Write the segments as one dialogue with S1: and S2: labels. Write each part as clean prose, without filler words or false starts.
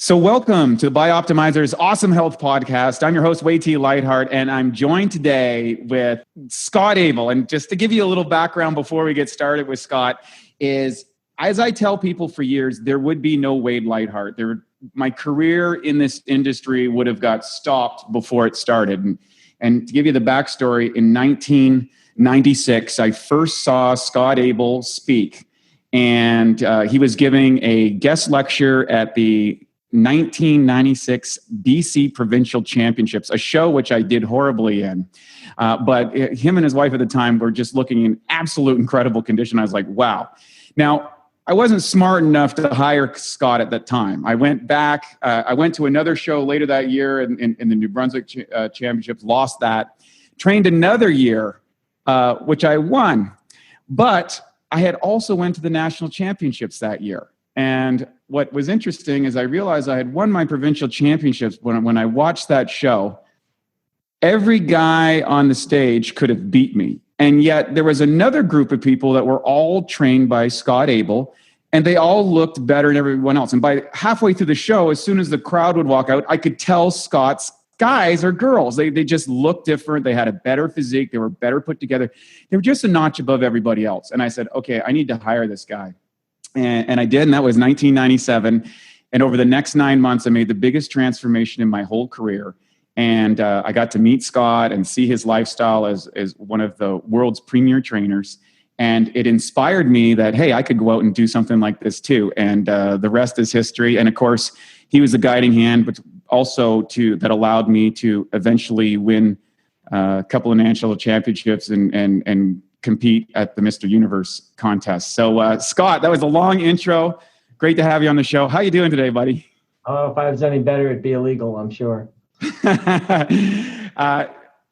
S1: So welcome to the BiOptimizers Awesome Health podcast. I'm your host, Wei T. Lightheart, and I'm joined today with Scott Abel. And just to give you a little background before we get started with Scott is, as I tell people for years, there would be no Wade Lightheart. My career in this industry would have got stopped before it started. And to give you the backstory, in 1996, I first saw Scott Abel speak. And he was giving a guest lecture at the 1996 BC Provincial Championships, a show which I did horribly in. But him and his wife at the time were just looking in absolute incredible condition. I was like, wow. Now, I wasn't smart enough to hire Scott at that time. I went back. I went to another show later that year in the New Brunswick Championships, lost that. Trained another year, which I won. But I had also went to the national championships that year. And what was interesting is I realized I had won my provincial championships when I watched that show. Every guy on the stage could have beat me. And yet there was another group of people that were all trained by Scott Abel, and they all looked better than everyone else. And by halfway through the show, as soon as the crowd would walk out, I could tell Scott's guys or girls. They just looked different. They had a better physique. They were better put together. They were just a notch above everybody else. And I said, okay, I need to hire this guy. And I did, and that was 1997. And over the next 9 months, I made the biggest transformation in my whole career. And I got to meet Scott and see his lifestyle as one of the world's premier trainers. And it inspired me that, hey, I could go out and do something like this too. And the rest is history. And of course, he was a guiding hand, but also that allowed me to eventually win a couple of national championships and compete at the Mr. Universe contest. So Scott, that was a long intro. Great to have you on the show. How you doing today, buddy?
S2: Oh, if I was any better, it'd be illegal, I'm sure.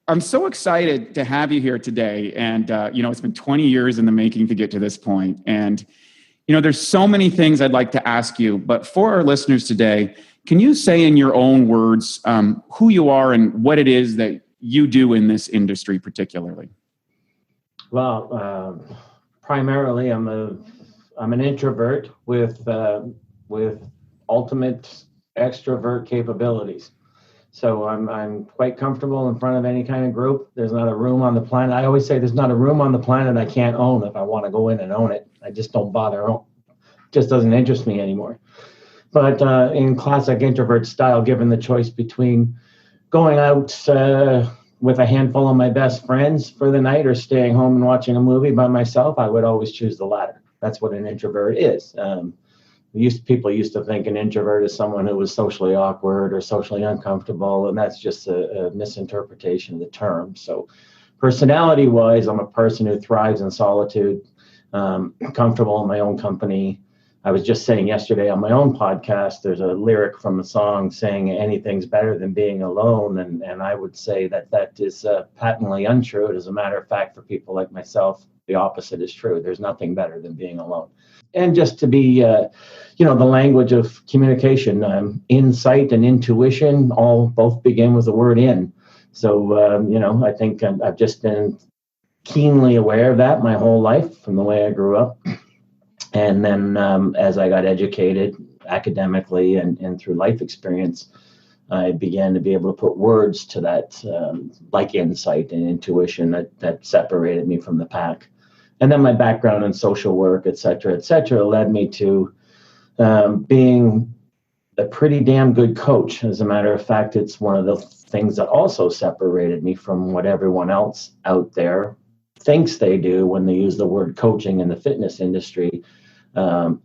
S1: I'm so excited to have you here today. And, it's been 20 years in the making to get to this point. And, there's so many things I'd like to ask you, but for our listeners today, can you say in your own words who you are and what it is that you do in this industry particularly?
S2: Well, primarily I'm an introvert with ultimate extrovert capabilities. So I'm quite comfortable in front of any kind of group. There's not a room on the planet. I always say there's not a room on the planet I can't own if I want to go in and own it. I just don't bother. It just doesn't interest me anymore. But in classic introvert style, given the choice between going out with a handful of my best friends for the night or staying home and watching a movie by myself, I would always choose the latter. That's what an introvert is. People used to think an introvert is someone who was socially awkward or socially uncomfortable, and that's just a misinterpretation of the term. So personality-wise, I'm a person who thrives in solitude, comfortable in my own company. I was just saying yesterday on my own podcast, there's a lyric from a song saying anything's better than being alone. And I would say that is patently untrue. As a matter of fact, for people like myself, the opposite is true. There's nothing better than being alone. And just to be, the language of communication, insight and intuition both begin with the word in. So, I think I've just been keenly aware of that my whole life from the way I grew up. And then as I got educated academically and through life experience, I began to be able to put words to that, like insight and intuition that separated me from the pack. And then my background in social work, et cetera, led me to being a pretty damn good coach. As a matter of fact, it's one of the things that also separated me from what everyone else out there thinks they do when they use the word coaching in the fitness industry.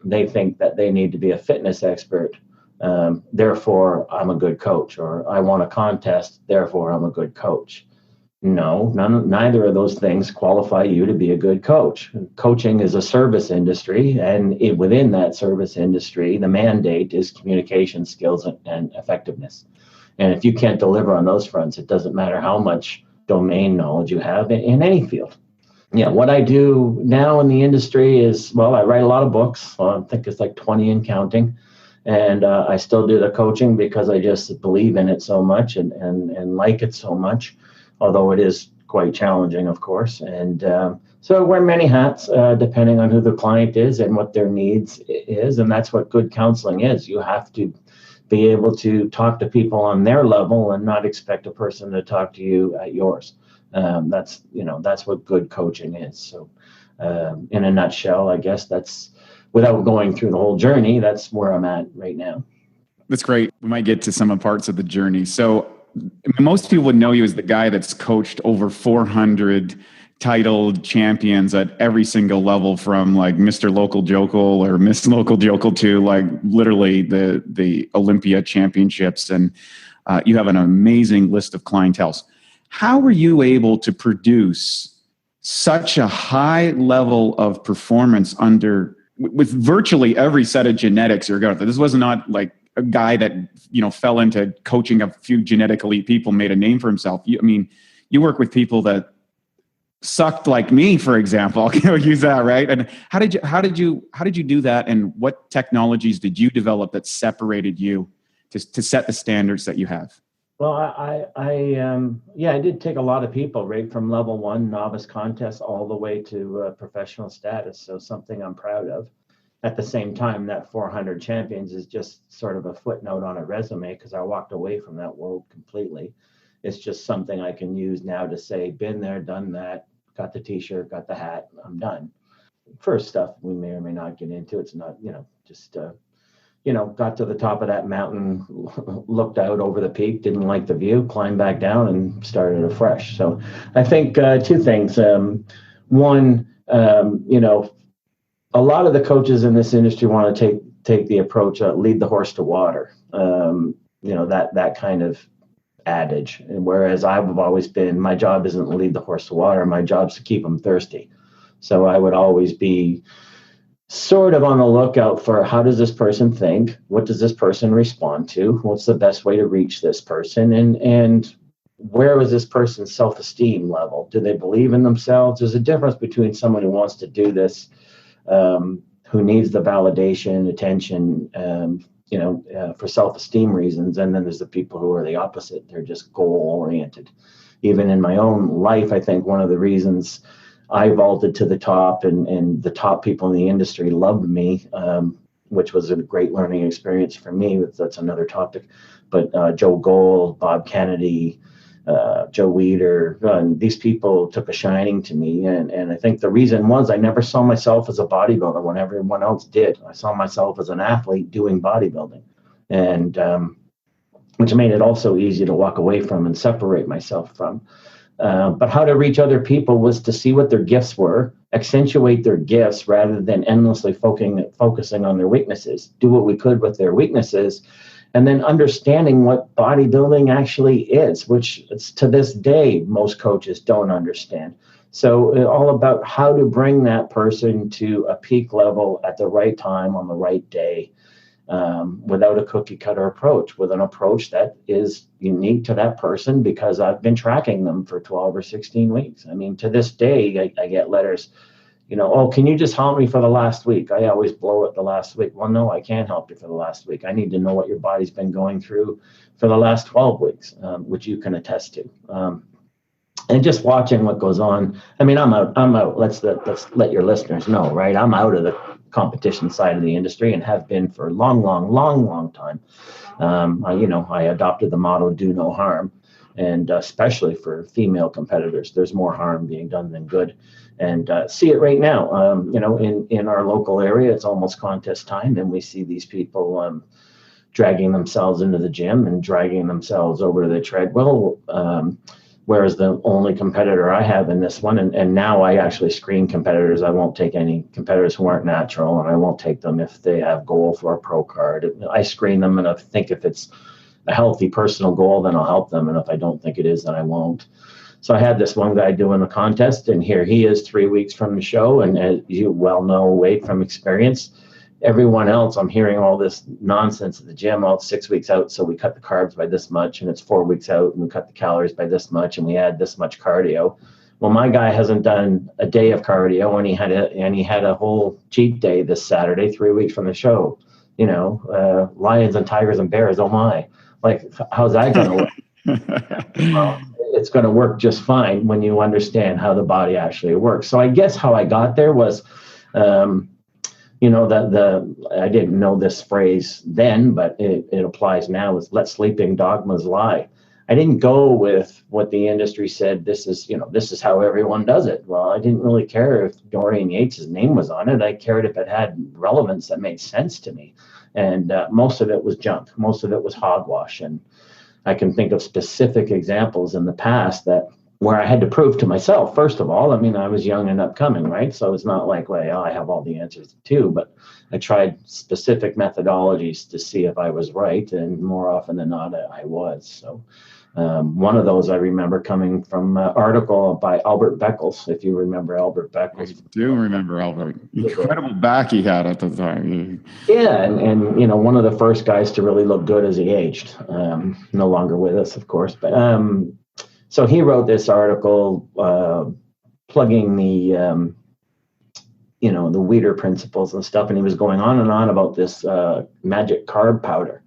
S2: They think that they need to be a fitness expert. Therefore, I'm a good coach, or I won a contest. Therefore, I'm a good coach. No, neither of those things qualify you to be a good coach. Coaching is a service industry, and within that service industry, the mandate is communication skills and effectiveness. And if you can't deliver on those fronts, it doesn't matter how much domain knowledge you have in any field. Yeah, what I do now in the industry is, I write a lot of books. I think it's like 20 and counting. And I still do the coaching because I just believe in it so much and like it so much, although it is quite challenging, of course. And so I wear many hats depending on who the client is and what their needs is. And that's what good counseling is. You have to be able to talk to people on their level and not expect a person to talk to you at yours. That's what good coaching is. So in a nutshell, I guess that's, without going through the whole journey, that's where I'm at right now.
S1: That's great. We might get to some parts of the journey. So most people would know you as the guy that's coached over 400 titled champions at every single level, from like Mr. Local Jokel or Miss Local Jokel to like literally the Olympia championships. And you have an amazing list of clienteles. How were you able to produce such a high level of performance with virtually every set of genetics you're going through? This was not like a guy that, fell into coaching a few genetic elite people, made a name for himself. You work with people that sucked like me, for example. I'll use that, right? And how did you do that? And what technologies did you develop that separated you to set the standards that you have?
S2: Well, I did take a lot of people, right from level 1 novice contest all the way to professional status. So something I'm proud of. At the same time, that 400 champions is just sort of a footnote on a resume, because I walked away from that world completely. It's just something I can use now to say, been there, done that, got the t-shirt, got the hat, I'm done. First stuff we may or may not get into. It's not, got to the top of that mountain, looked out over the peak, didn't like the view, climbed back down and started afresh. So I think two things. One, a lot of the coaches in this industry want to take the approach, lead the horse to water. That kind of adage. And whereas I've always been, my job isn't to lead the horse to water. My job's to keep them thirsty. So I would always be sort of on the lookout for, how does this person think? What does this person respond to? What's the best way to reach this person? And where is this person's self-esteem level? Do they believe in themselves? There's a difference between someone who wants to do this, who needs the validation, attention, for self-esteem reasons. And then there's the people who are the opposite. They're just goal-oriented. Even in my own life, I think one of the reasons I vaulted to the top and the top people in the industry loved me, which was a great learning experience for me. That's another topic. But Joe Gold, Bob Kennedy, Joe Weider, and these people took a shining to me. And I think the reason was I never saw myself as a bodybuilder when everyone else did. I saw myself as an athlete doing bodybuilding, and which made it also easy to walk away from and separate myself from. But how to reach other people was to see what their gifts were, accentuate their gifts rather than endlessly focusing on their weaknesses, do what we could with their weaknesses, and then understanding what bodybuilding actually is, which to this day, most coaches don't understand. So all about how to bring that person to a peak level at the right time on the right day, without a cookie cutter approach, with an approach that is unique to that person, because I've been tracking them for 12 or 16 weeks. I mean, to this day, I get letters, oh, can you just help me for the last week? I always blow it the last week. Well, no, I can't help you for the last week. I need to know what your body's been going through for the last 12 weeks, which you can attest to. And just watching what goes on. I mean, I'm out. Let's let your listeners know, right? I'm out of the competition side of the industry and have been for a long time. I adopted the motto, do no harm. And especially for female competitors, there's more harm being done than good. And see it right now, in our local area, it's almost contest time, and we see these people dragging themselves into the gym and dragging themselves over to the treadmill, whereas the only competitor I have in this one, and now I actually screen competitors. I won't take any competitors who aren't natural, and I won't take them if they have goal for a pro card. I screen them, and I think if it's a healthy personal goal, then I'll help them. And if I don't think it is, then I won't. So I had this one guy doing the contest, and here he is 3 weeks from the show. And as you well know, Wade, from experience, everyone else, I'm hearing all this nonsense at the gym. Oh, it's 6 weeks out, so we cut the carbs by this much, and it's 4 weeks out, and we cut the calories by this much, and we add this much cardio. Well, my guy hasn't done a day of cardio, and he had a whole cheat day this Saturday, 3 weeks from the show. Lions and tigers and bears. Oh my! Like, how's that going to work? Well, it's going to work just fine when you understand how the body actually works. So I guess how I got there was I didn't know this phrase then, but it applies now, is let sleeping dogmas lie. I didn't go with what the industry said. This is how everyone does it. Well, I didn't really care if Dorian Yates's name was on it. I cared if it had relevance that made sense to me. And most of it was junk. Most of it was hogwash. And I can think of specific examples in the past where I had to prove to myself, first of all, I mean, I was young and upcoming, right? So it's not like, well, I have all the answers too, but I tried specific methodologies to see if I was right. And more often than not, I was. So one of those I remember coming from an article by Albert Beckles, if you remember Albert Beckles.
S1: I do remember Albert. Incredible back he had at the time.
S2: Yeah, and one of the first guys to really look good as he aged. No longer with us, of course, but so he wrote this article plugging the the Weider principles and stuff, and he was going on and on about this magic carb powder.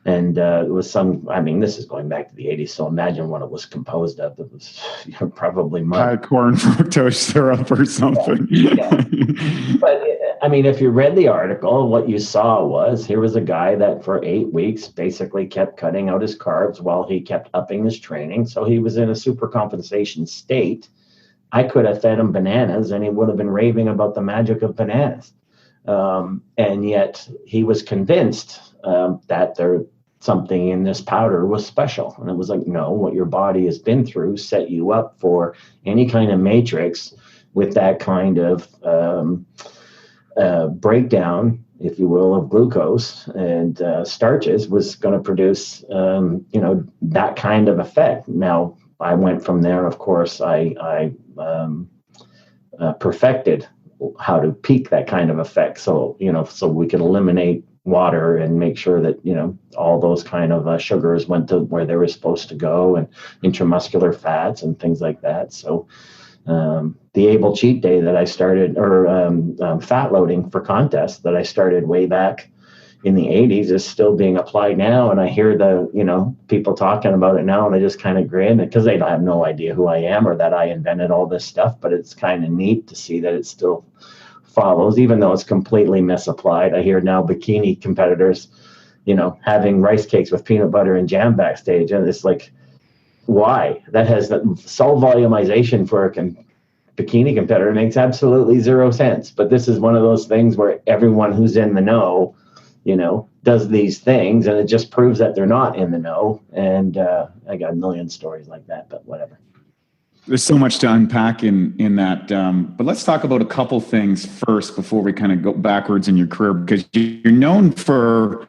S2: And it was this is going back to the 80s, so imagine what it was composed of. It was probably mud.
S1: Corn fructose syrup or something.
S2: Yeah. But, if you read the article, what you saw was, here was a guy that for 8 weeks basically kept cutting out his carbs while he kept upping his training. So he was in a super compensation state. I could have fed him bananas and he would have been raving about the magic of bananas. And yet he was convinced that something in this powder was special. And it was like, no, what your body has been through set you up for any kind of matrix with that kind of breakdown, if you will, of glucose and starches was going to produce, that kind of effect. Now, I went from there, of course, I perfected how to peak that kind of effect. So, so we could eliminate water and make sure that, all those kind of sugars went to where they were supposed to go, and intramuscular fats and things like that. So the Abel cheat day that I started, or fat loading for contests that I started way back in the 80s is still being applied now. And I hear people talking about it now, and I just kind of grin because they have no idea who I am or that I invented all this stuff. But it's kind of neat to see that it still follows, even though it's completely misapplied. I hear now bikini competitors, having rice cakes with peanut butter and jam backstage. And it's like, why? That has solve volumization for a bikini competitor makes absolutely zero sense. But this is one of those things where everyone who's in the know, does these things, and it just proves that they're not in the know. And I got a million stories like that, but whatever.
S1: There's so much to unpack in that. But let's talk about a couple things first before we kind of go backwards in your career, because you're known for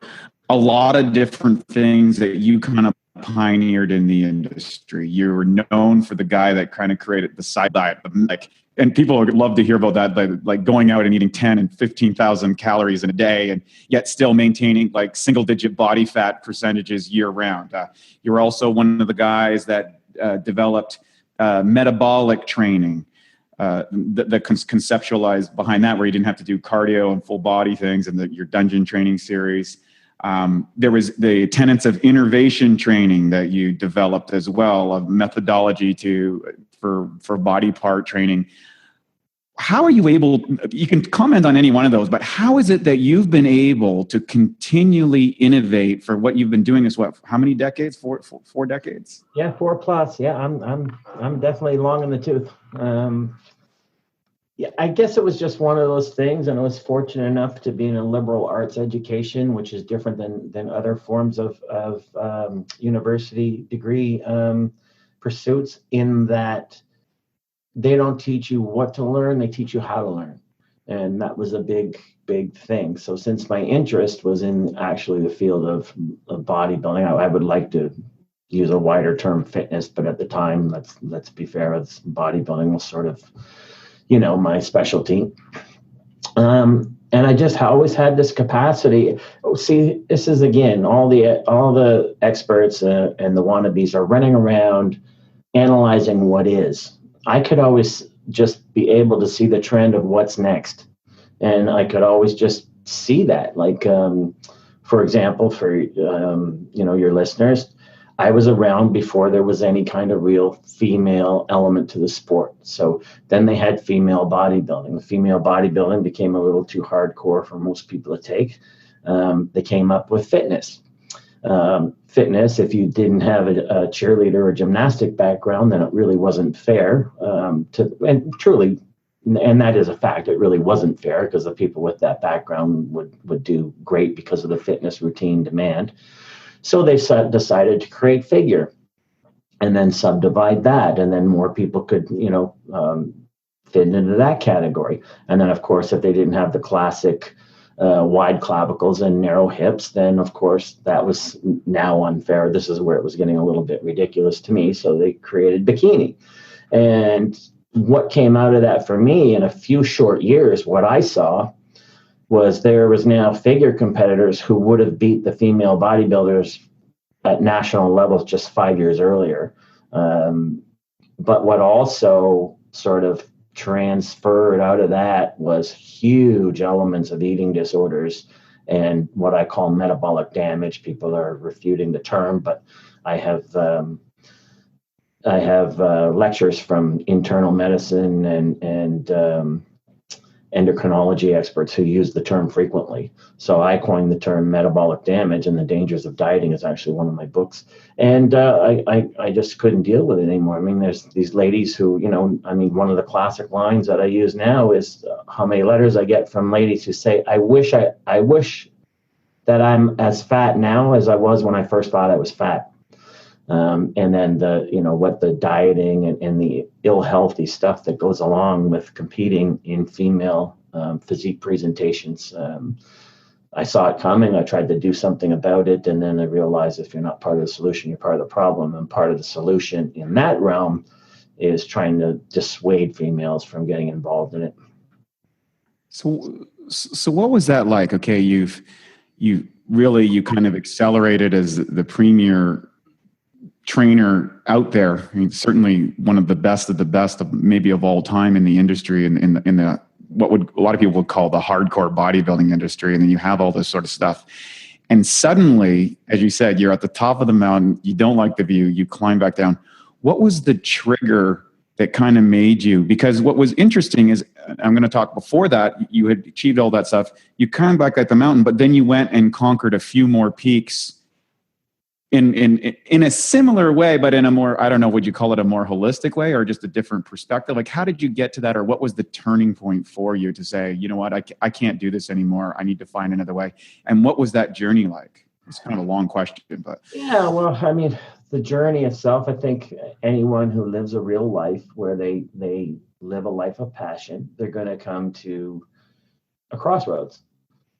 S1: a lot of different things that you kind of pioneered in the industry. You were known for the guy that kind of created the side diet, and people would love to hear about that, like going out and eating 10 and 15,000 calories in a day, and yet still maintaining like single-digit body fat percentages year round. You were also one of the guys that developed metabolic training, that conceptualized behind that, where you didn't have to do cardio and full body things, and your dungeon training series. There was the tenets of innervation training that you developed as well, of methodology for body part training. How are you able, you can comment on any one of those, but how is it that you've been able to continually innovate for what you've been doing is how many decades? Four decades?
S2: Yeah, 4+. Yeah, I'm definitely long in the tooth. Yeah, I guess it was just one of those things, and I was fortunate enough to be in a liberal arts education, which is different than other forms of university degree pursuits, in that they don't teach you what to learn, they teach you how to learn. And that was a big thing. So since my interest was in actually the field of bodybuilding, I would like to use a wider term, fitness, but at the time, let's be fair, bodybuilding was sort of, my specialty. And I just always had this capacity. See, this is, again, all the experts and the wannabes are running around analyzing what is. I could always just be able to see the trend of what's next. And I could always just see that. Like, for example, for, your listeners, I was around before there was any kind of real female element to the sport. So then they had female bodybuilding. The female bodybuilding became a little too hardcore for most people to take. They came up with fitness. Fitness, if you didn't have a cheerleader or gymnastic background, then it really wasn't fair and truly, and that is a fact, it really wasn't fair because the people with that background would do great because of the fitness routine demand. So they decided to create figure and then subdivide that, and then more people could, fit into that category. And then, of course, if they didn't have the classic wide clavicles and narrow hips, then, of course, that was now unfair. This is where it was getting a little bit ridiculous to me. So they created bikini. And what came out of that for me in a few short years, what I saw was there was now figure competitors who would have beat the female bodybuilders at national levels just 5 years earlier. But what also sort of transferred out of that was huge elements of eating disorders and what I call metabolic damage. People are refuting the term, but I have lectures from internal medicine and endocrinology experts who use the term frequently. So I coined the term metabolic damage, and the dangers of dieting is actually one of my books. And I just couldn't deal with it anymore. I mean, there's these ladies who, one of the classic lines that I use now is how many letters I get from ladies who say, I wish that I'm as fat now as I was when I first thought I was fat. And then what the dieting and the ill healthy stuff that goes along with competing in female physique presentations. I saw it coming. I tried to do something about it. And then I realized if you're not part of the solution, you're part of the problem. And part of the solution in that realm is trying to dissuade females from getting involved in it.
S1: So what was that like? Okay, you kind of accelerated as the premier trainer out there. I mean, certainly one of the best of maybe of all time in the industry, in the what would a lot of people would call the hardcore bodybuilding industry. And then you have all this sort of stuff. And suddenly, as you said, you're at the top of the mountain, you don't like the view, you climb back down. What was the trigger that kind of made you? Because what was interesting is, I'm going to talk before that, you had achieved all that stuff, you climbed back at the mountain, but then you went and conquered a few more peaks in a similar way, but in a more, I don't know, would you call it a more holistic way or just a different perspective? Like, how did you get to that? Or what was the turning point for you to say, you know what, I can't do this anymore. I need to find another way. And what was that journey like? It's kind of a long question, but.
S2: Yeah, well, I mean, the journey itself, I think anyone who lives a real life where they live a life of passion, they're going to come to a crossroads.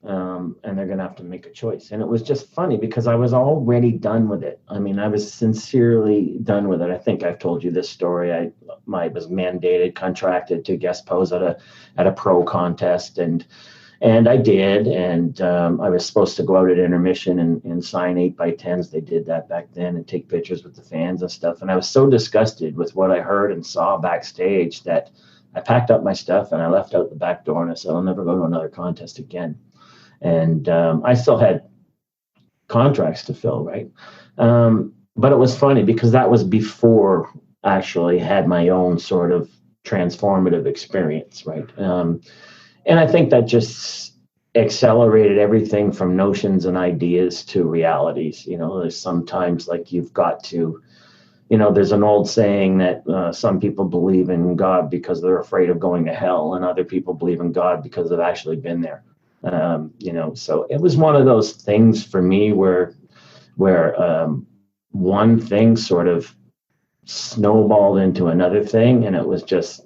S2: And they're going to have to make a choice. And it was just funny because I was already done with it. I mean, I was sincerely done with it. I think I've told you this story. I was mandated, contracted to guest pose at a pro contest, and I did. And I was supposed to go out at intermission and sign 8x10s. They did that back then and take pictures with the fans and stuff. And I was so disgusted with what I heard and saw backstage that I packed up my stuff and I left out the back door and I said, I'll never go to another contest again. And I still had contracts to fill, right? But it was funny because that was before I actually had my own sort of transformative experience, right? And I think that just accelerated everything from notions and ideas to realities. There's sometimes like you've got to, there's an old saying that some people believe in God because they're afraid of going to hell, and other people believe in God because they've actually been there. So it was one of those things for me where one thing sort of snowballed into another thing, and it was just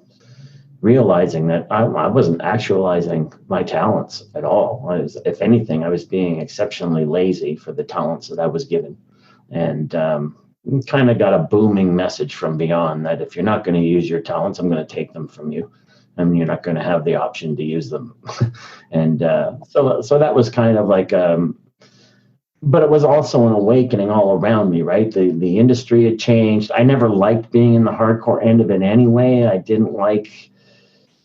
S2: realizing that I wasn't actualizing my talents at all. If anything, I was being exceptionally lazy for the talents that I was given, and kind of got a booming message from beyond that if you're not going to use your talents, I'm going to take them from you. And you're not going to have the option to use them. And so that was kind of like, but it was also an awakening all around me, right? The industry had changed. I never liked being in the hardcore end of it anyway. I didn't like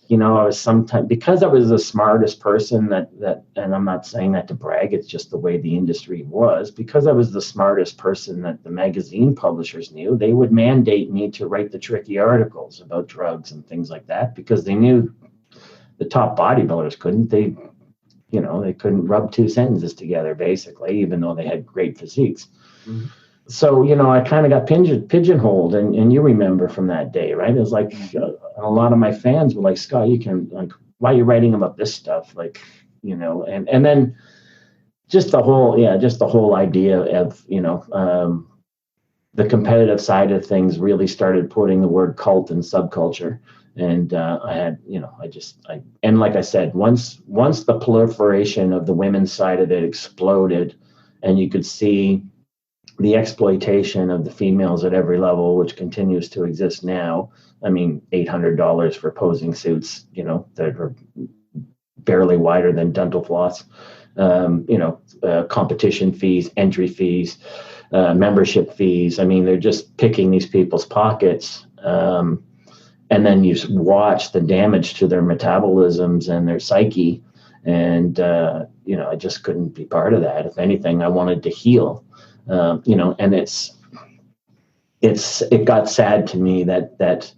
S2: I was sometimes, because I was the smartest person and I'm not saying that to brag, it's just the way the industry was, because I was the smartest person that the magazine publishers knew, they would mandate me to write the tricky articles about drugs and things like that, because they knew the top bodybuilders couldn't. They couldn't rub two sentences together, basically, even though they had great physiques. Mm-hmm. So, I kind of got pigeonholed, and you remember from that day, right? It was like a lot of my fans were like, Scott, why are you writing about this stuff? Like, and then just the whole idea of, the competitive side of things really started putting the word cult and subculture. And and like I said, once the proliferation of the women's side of it exploded, and you could see the exploitation of the females at every level, which continues to exist now. I mean, $800 for posing suits, that are barely wider than dental floss, competition fees, entry fees, membership fees. I mean, they're just picking these people's pockets. And then you watch the damage to their metabolisms and their psyche. And, I just couldn't be part of that. If anything, I wanted to heal. And it got sad to me that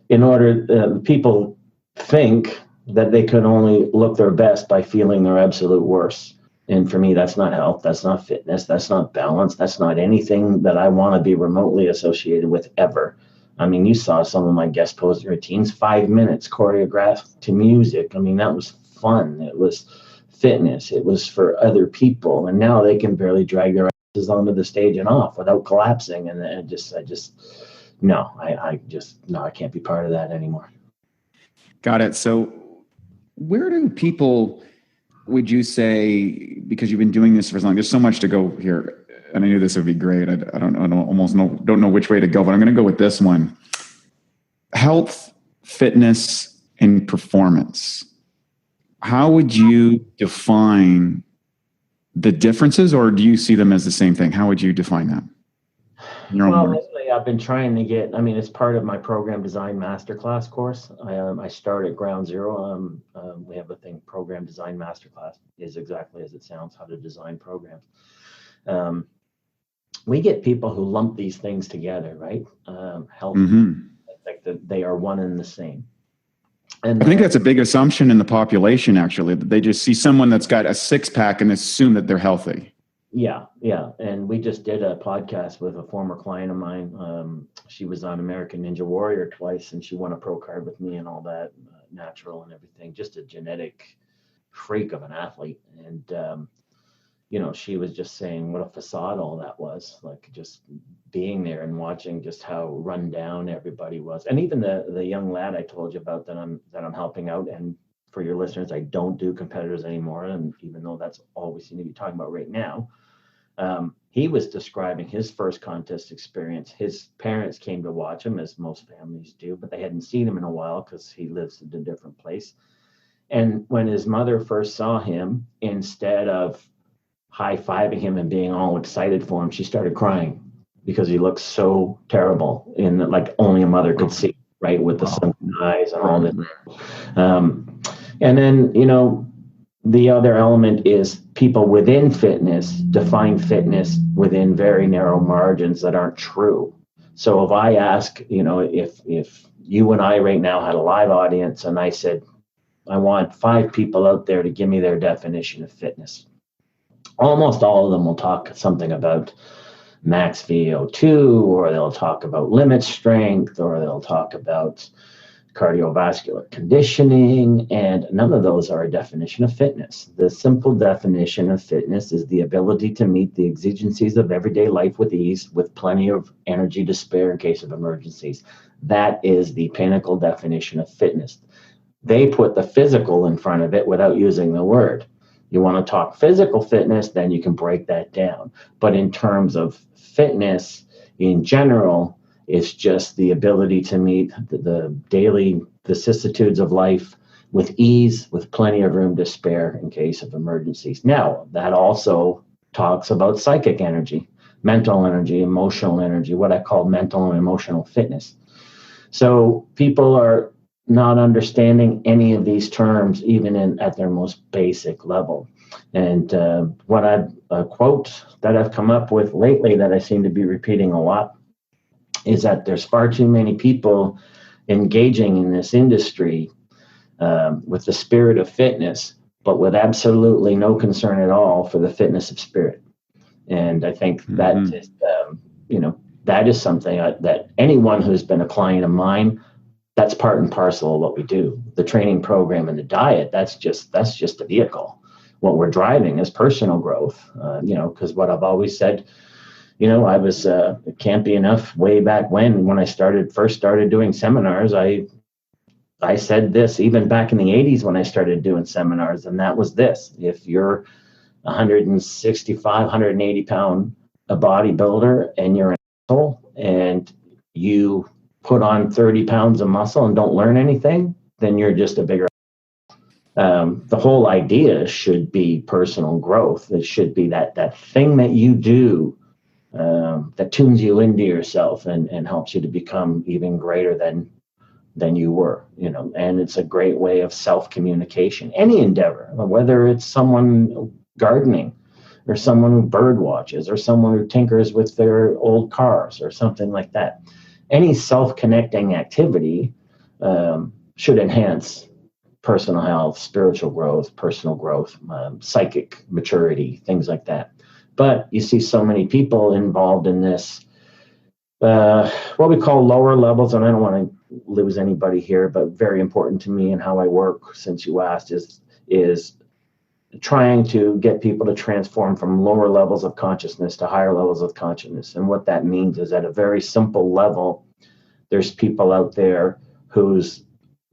S2: in order, people think that they could only look their best by feeling their absolute worst. And for me, that's not health. That's not fitness. That's not balance. That's not anything that I want to be remotely associated with ever. I mean, you saw some of my guest posing routines, 5 minutes choreographed to music. I mean, that was fun. It was fitness. It was for other people. And now they can barely drag their onto the stage and off without collapsing, and I can't be part of that anymore.
S1: Got it. So where do people, would you say, because you've been doing this for so long, there's so much to go here, and I knew this would be great. I don't know which way to go, but I'm going to go with this one. Health, fitness, and performance. How would you define the differences, or do you see them as the same thing? How would you define that?
S2: Lately I've been trying to it's part of my program design masterclass course. I start at ground zero. We have a thing, program design masterclass is exactly as it sounds, how to design programs. We get people who lump these things together, right? Health, like they are one and the same. And
S1: I think that's a big assumption in the population, actually, that they just see someone that's got a six-pack and assume that they're healthy.
S2: Yeah. And we just did a podcast with a former client of mine. She was on American Ninja Warrior twice, and she won a pro card with me and all that, natural and everything, just a genetic freak of an athlete. And, she was just saying what a facade all that was, like just being there and watching just how run down everybody was. And even the young lad I told you about that I'm helping out, and for your listeners, I don't do competitors anymore. And even though that's all we seem to be talking about right now, he was describing his first contest experience. His parents came to watch him, as most families do, but they hadn't seen him in a while because he lives in a different place. And when his mother first saw him, instead of high-fiving him and being all excited for him, she started crying because he looked so terrible, in like only a mother could see, right, with the sunken eyes and all that. And then, the other element is people within fitness define fitness within very narrow margins that aren't true. So if I ask, if you and I right now had a live audience and I said, I want 5 people out there to give me their definition of fitness, almost all of them will talk something about max VO2, or they'll talk about limit strength, or they'll talk about cardiovascular conditioning, and none of those are a definition of fitness. The simple definition of fitness is the ability to meet the exigencies of everyday life with ease, with plenty of energy to spare in case of emergencies. That is the pinnacle definition of fitness. They put the physical in front of it without using the word. You want to talk physical fitness, then you can break that down. But in terms of fitness in general, it's just the ability to meet the daily vicissitudes of life with ease, with plenty of room to spare in case of emergencies. Now, that also talks about psychic energy, mental energy, emotional energy, what I call mental and emotional fitness. So people are not understanding any of these terms, even at their most basic level. And what a quote that I've come up with lately that I seem to be repeating a lot is that there's far too many people engaging in this industry with the spirit of fitness, but with absolutely no concern at all for the fitness of spirit. And I think that is, that is something that anyone who's been a client of mine, that's part and parcel of what we do. The training program and the diet, that's just a vehicle. What we're driving is personal growth, because what I've always said, I was, it can't be enough way back when I first started doing seminars, I said this even back in the 80s when I started doing seminars, and that was this: if you're 165, 180 pound a bodybuilder and you're an asshole and you put on 30 pounds of muscle and don't learn anything, then you're just a bigger. The whole idea should be personal growth. It should be that thing that you do that tunes you into yourself and helps you to become even greater than you were, and it's a great way of self-communication. Any endeavor, whether it's someone gardening or someone who bird watches or someone who tinkers with their old cars or something like that. Any self-connecting activity should enhance personal health, spiritual growth, personal growth, psychic maturity, things like that. But you see so many people involved in this, what we call lower levels, and I don't want to lose anybody here, but very important to me and how I work, since you asked, is trying to get people to transform from lower levels of consciousness to higher levels of consciousness. And what that means is, at a very simple level, there's people out there whose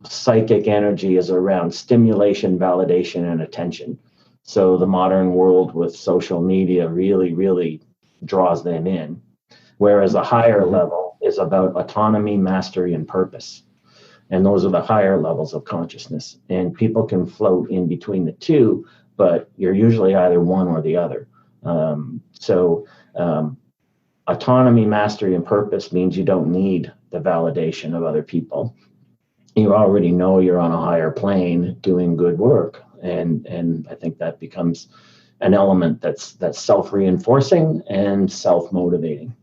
S2: psychic energy is around stimulation, validation, and attention. So the modern world with social media really, really draws them in. Whereas a higher level is about autonomy, mastery, and purpose. And those are the higher levels of consciousness. And people can float in between the two, but you're usually either one or the other. Autonomy, mastery, and purpose means you don't need the validation of other people. You already know you're on a higher plane doing good work. And I think that becomes an element that's self-reinforcing and self-motivating.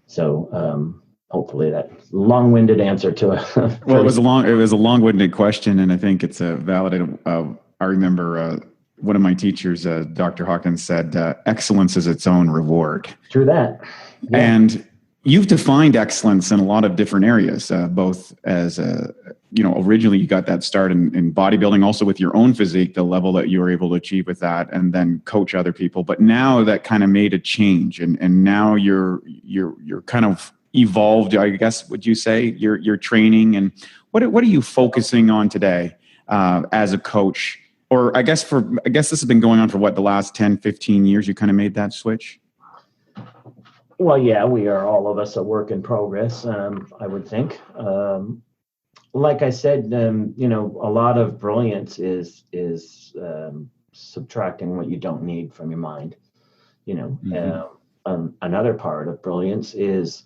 S2: So hopefully that long-winded answer to a
S1: well, it was a long-winded question, and I think it's a valid. I remember one of my teachers, Dr. Hawkins, said, "Excellence is its own reward."
S2: True that. Yeah.
S1: And you've defined excellence in a lot of different areas, both as originally you got that start in bodybuilding, also with your own physique, the level that you were able to achieve with that, and then coach other people. But now that kind of made a change, and now you're kind of evolved, I guess, would you say, your training, and what are you focusing on today as a coach? Or I guess this has been going on for the last 10, 15 years, you kind of made that switch?
S2: Well, yeah, we are, all of us, a work in progress, I would think. Like I said, a lot of brilliance is subtracting what you don't need from your mind. Another part of brilliance is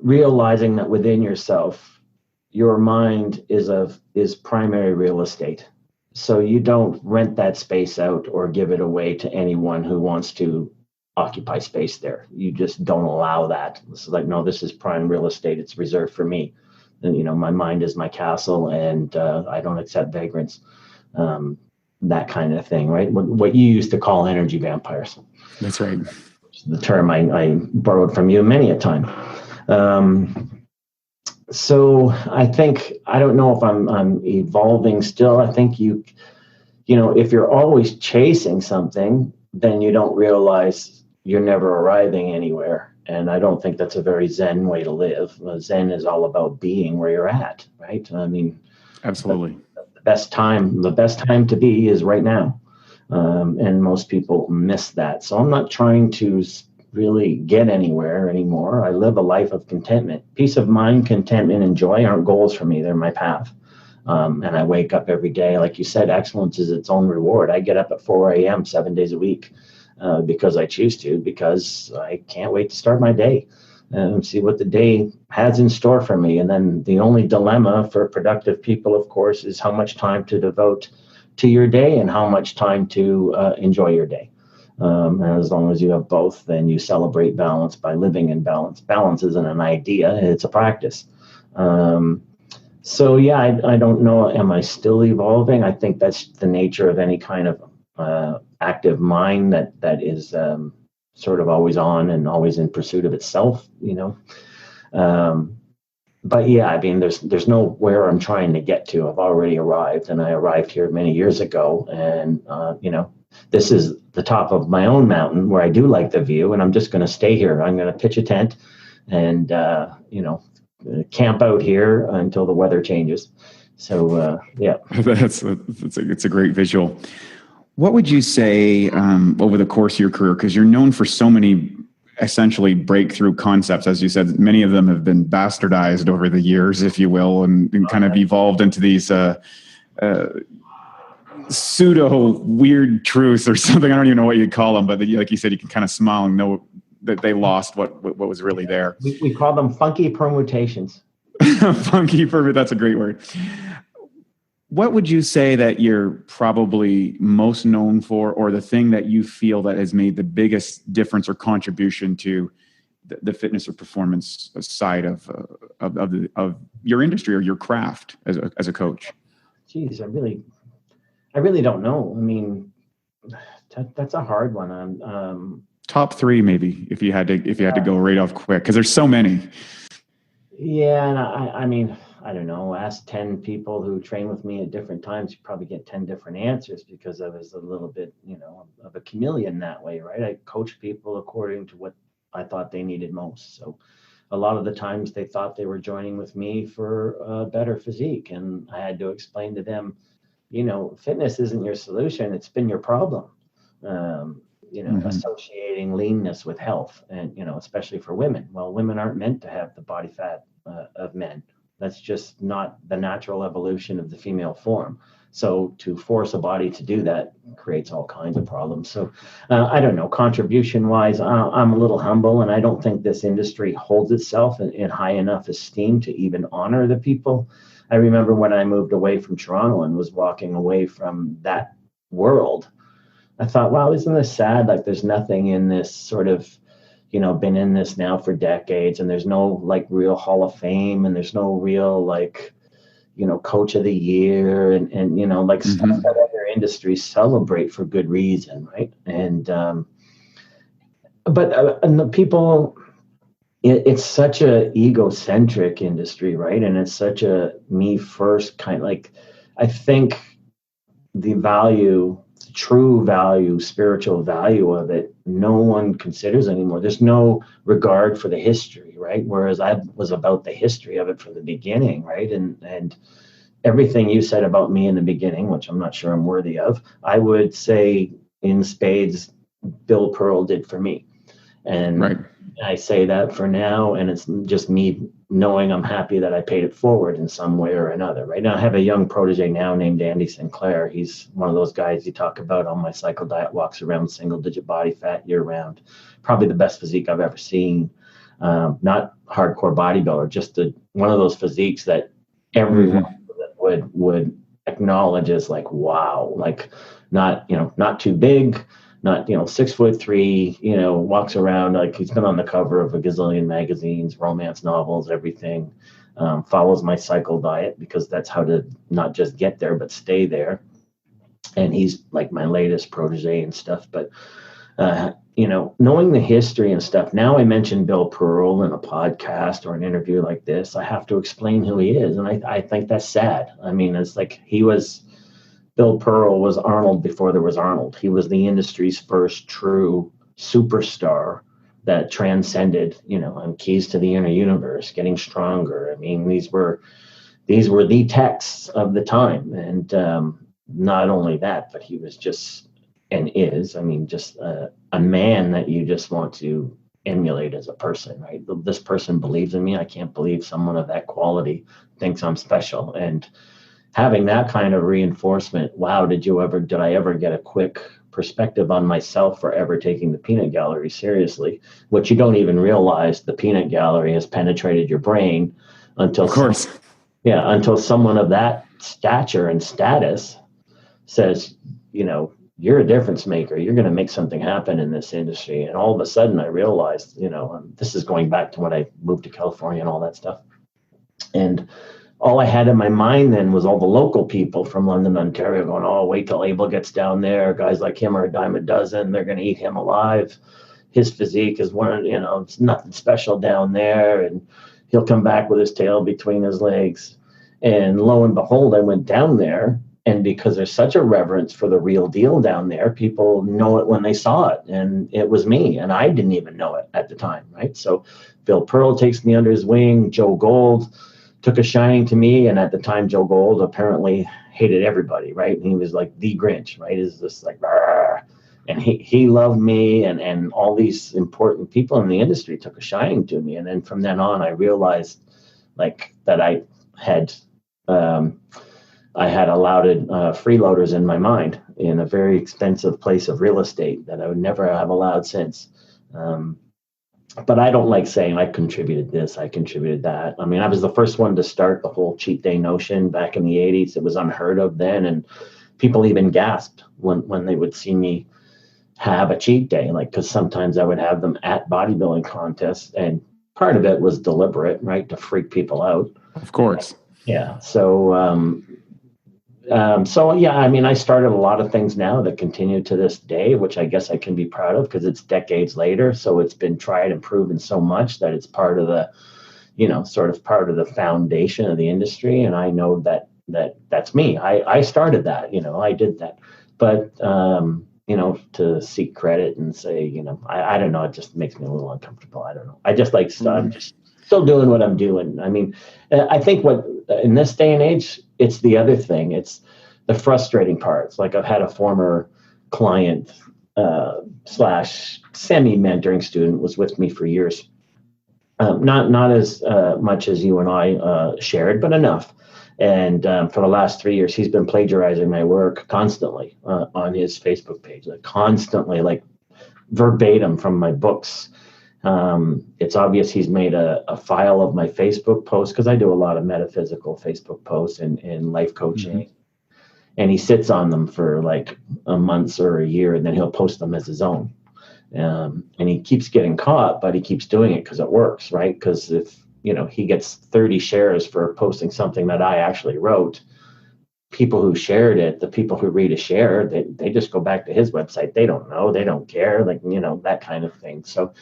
S2: realizing that within yourself, your mind is primary real estate. So you don't rent that space out or give it away to anyone who wants to occupy space there. You just don't allow that. It's like, no, this is prime real estate. It's reserved for me. And, my mind is my castle, and I don't accept vagrants. That kind of thing, right? What you used to call energy vampires.
S1: That's right.
S2: The term I borrowed from you many a time. So I think, I don't know if I'm evolving still. I think if you're always chasing something, then you don't realize you're never arriving anywhere. And I don't think that's a very Zen way to live. Zen is all about being where you're at, right? I mean,
S1: absolutely.
S2: The best time to be is right now. And most people miss that. So I'm not trying to really get anywhere anymore. I live a life of contentment. Peace of mind, contentment, and joy aren't goals for me. They're my path. And I wake up every day. Like you said, excellence is its own reward. I get up at 4 a.m. 7 days a week because I choose to, because I can't wait to start my day. and see what the day has in store for me. And then the only dilemma for productive people, of course, is how much time to devote to your day and how much time to enjoy your day. And as long as you have both, then you celebrate balance by living in balance. Balance isn't an idea, it's a practice. So yeah, I don't know. Am I still evolving? I think that's the nature of any kind of active mind that is sort of always on and always in pursuit of itself, But yeah, I mean, there's nowhere I'm trying to get to. I've already arrived, and I arrived here many years ago, and this is the top of my own mountain where I do like the view, and I'm just going to stay here. I'm going to pitch a tent, and camp out here until the weather changes. So yeah,
S1: it's a great visual. What would you say over the course of your career, because you're known for so many essentially breakthrough concepts, as you said, many of them have been bastardized over the years, if you will, and kind of evolved into these pseudo weird truths or something. I don't even know what you'd call them, but like you said, you can kind of smile and know that they lost what was really there.
S2: We call them funky permutations.
S1: Funky permut, that's a great word. What would you say that you're probably most known for, or the thing that you feel that has made the biggest difference or contribution to the fitness or performance side of your industry or your craft as a coach?
S2: Geez, I really don't know. I mean, that's a hard one.
S1: Top three, maybe, if you had to go right off quick, because there's so many.
S2: Yeah, and I mean, I don't know. Ask 10 people who train with me at different times, you probably get 10 different answers, because I was a little bit, of a chameleon that way, right? I coach people according to what I thought they needed most. So a lot of the times they thought they were joining with me for a better physique, and I had to explain to them, fitness isn't your solution; it's been your problem. Associating leanness with health, and especially for women. Well, women aren't meant to have the body fat of men. That's just not the natural evolution of the female form. So to force a body to do that creates all kinds of problems. So I don't know, contribution wise, I'm a little humble, and I don't think this industry holds itself in high enough esteem to even honor the people. I remember when I moved away from Toronto and was walking away from that world, I thought, wow, isn't this sad? Like, there's nothing in this sort of, been in this now for decades, and there's no like real Hall of Fame, and there's no real like, coach of the year, and stuff that other industries celebrate for good reason, right? And and the people, it's such a egocentric industry, right? And it's such a me first kind of like, I think the true value, spiritual value of it, no one considers anymore. There's no regard for the history, right? Whereas I was about the history of it from the beginning, right? And everything you said about me in the beginning, which I'm not sure I'm worthy of, I would say in spades, Bill Pearl did for me. And right. I say that for now, and it's just me knowing I'm happy that I paid it forward in some way or another. Right now, I have a young protege now named Andy Sinclair. He's one of those guys you talk about on my cycle diet, walks around single-digit body fat year-round. Probably the best physique I've ever seen. Not hardcore bodybuilder, just one of those physiques that everyone would acknowledge as like, wow, like not too big, not 6'3", walks around like he's been on the cover of a gazillion magazines, romance novels, everything. Follows my cycle diet because that's how to not just get there but stay there. And he's like my latest protege and stuff. But knowing the history and stuff, now I mention Bill Pearl in a podcast or an interview like this, I have to explain who he is, and I think that's sad. I mean, it's like Bill Pearl was Arnold before there was Arnold. He was the industry's first true superstar that transcended, Keys to the Inner Universe, Getting Stronger. I mean, these were the texts of the time. And not only that, but he was just, and is, just a man that you just want to emulate as a person, right? This person believes in me. I can't believe someone of that quality thinks I'm special. And having that kind of reinforcement, wow, did I ever get a quick perspective on myself for ever taking the peanut gallery seriously, which you don't even realize the peanut gallery has penetrated your brain until,
S1: of course,
S2: until someone of that stature and status says, you're a difference maker. You're going to make something happen in this industry. And all of a sudden I realized, this is going back to when I moved to California and all that stuff. And all I had in my mind then was all the local people from London, Ontario going, oh, wait till Abel gets down there. Guys like him are a dime a dozen. They're going to eat him alive. His physique is it's nothing special down there. And he'll come back with his tail between his legs. And lo and behold, I went down there. And because there's such a reverence for the real deal down there, people know it when they saw it. And it was me. And I didn't even know it at the time, right? So Bill Pearl takes me under his wing. Joe Gold took a shining to me. And at the time, Joe Gold apparently hated everybody, right? And he was like the Grinch, right? Is this like, Argh. And he loved me, and all these important people in the industry took a shining to me. And then from then on, I realized like that I had allowed freeloaders in my mind in a very expensive place of real estate that I would never have allowed since. But I don't like saying I contributed this, I contributed that. I mean, I was the first one to start the whole cheat day notion back in the 80s. It was unheard of then. And people even gasped when they would see me have a cheat day, like, because sometimes I would have them at bodybuilding contests. And part of it was deliberate, right, to freak people out.
S1: Of course.
S2: Yeah. So yeah, I mean, I started a lot of things now that continue to this day, which I guess I can be proud of because it's decades later. So it's been tried and proven so much that it's part of the, sort of part of the foundation of the industry. And I know that's me. I started that, I did that. But, to seek credit and say, I don't know, it just makes me a little uncomfortable. I don't know. I just like, I'm just still doing what I'm doing. I mean, I think in this day and age, it's the other thing. It's the frustrating parts. Like I've had a former client / semi-mentoring student was with me for years. Not as much as you and I shared, but enough. And for the last 3 years, he's been plagiarizing my work constantly on his Facebook page, constantly, like verbatim from my books. It's obvious he's made a file of my Facebook posts because I do a lot of metaphysical Facebook posts and life coaching. Mm-hmm. And he sits on them for like a month or a year, and then he'll post them as his own. And he keeps getting caught, but he keeps doing it because it works, right? Because if he gets 30 shares for posting something that I actually wrote, people who shared it, the people who read a share, they just go back to his website. They don't know, they don't care, that kind of thing. So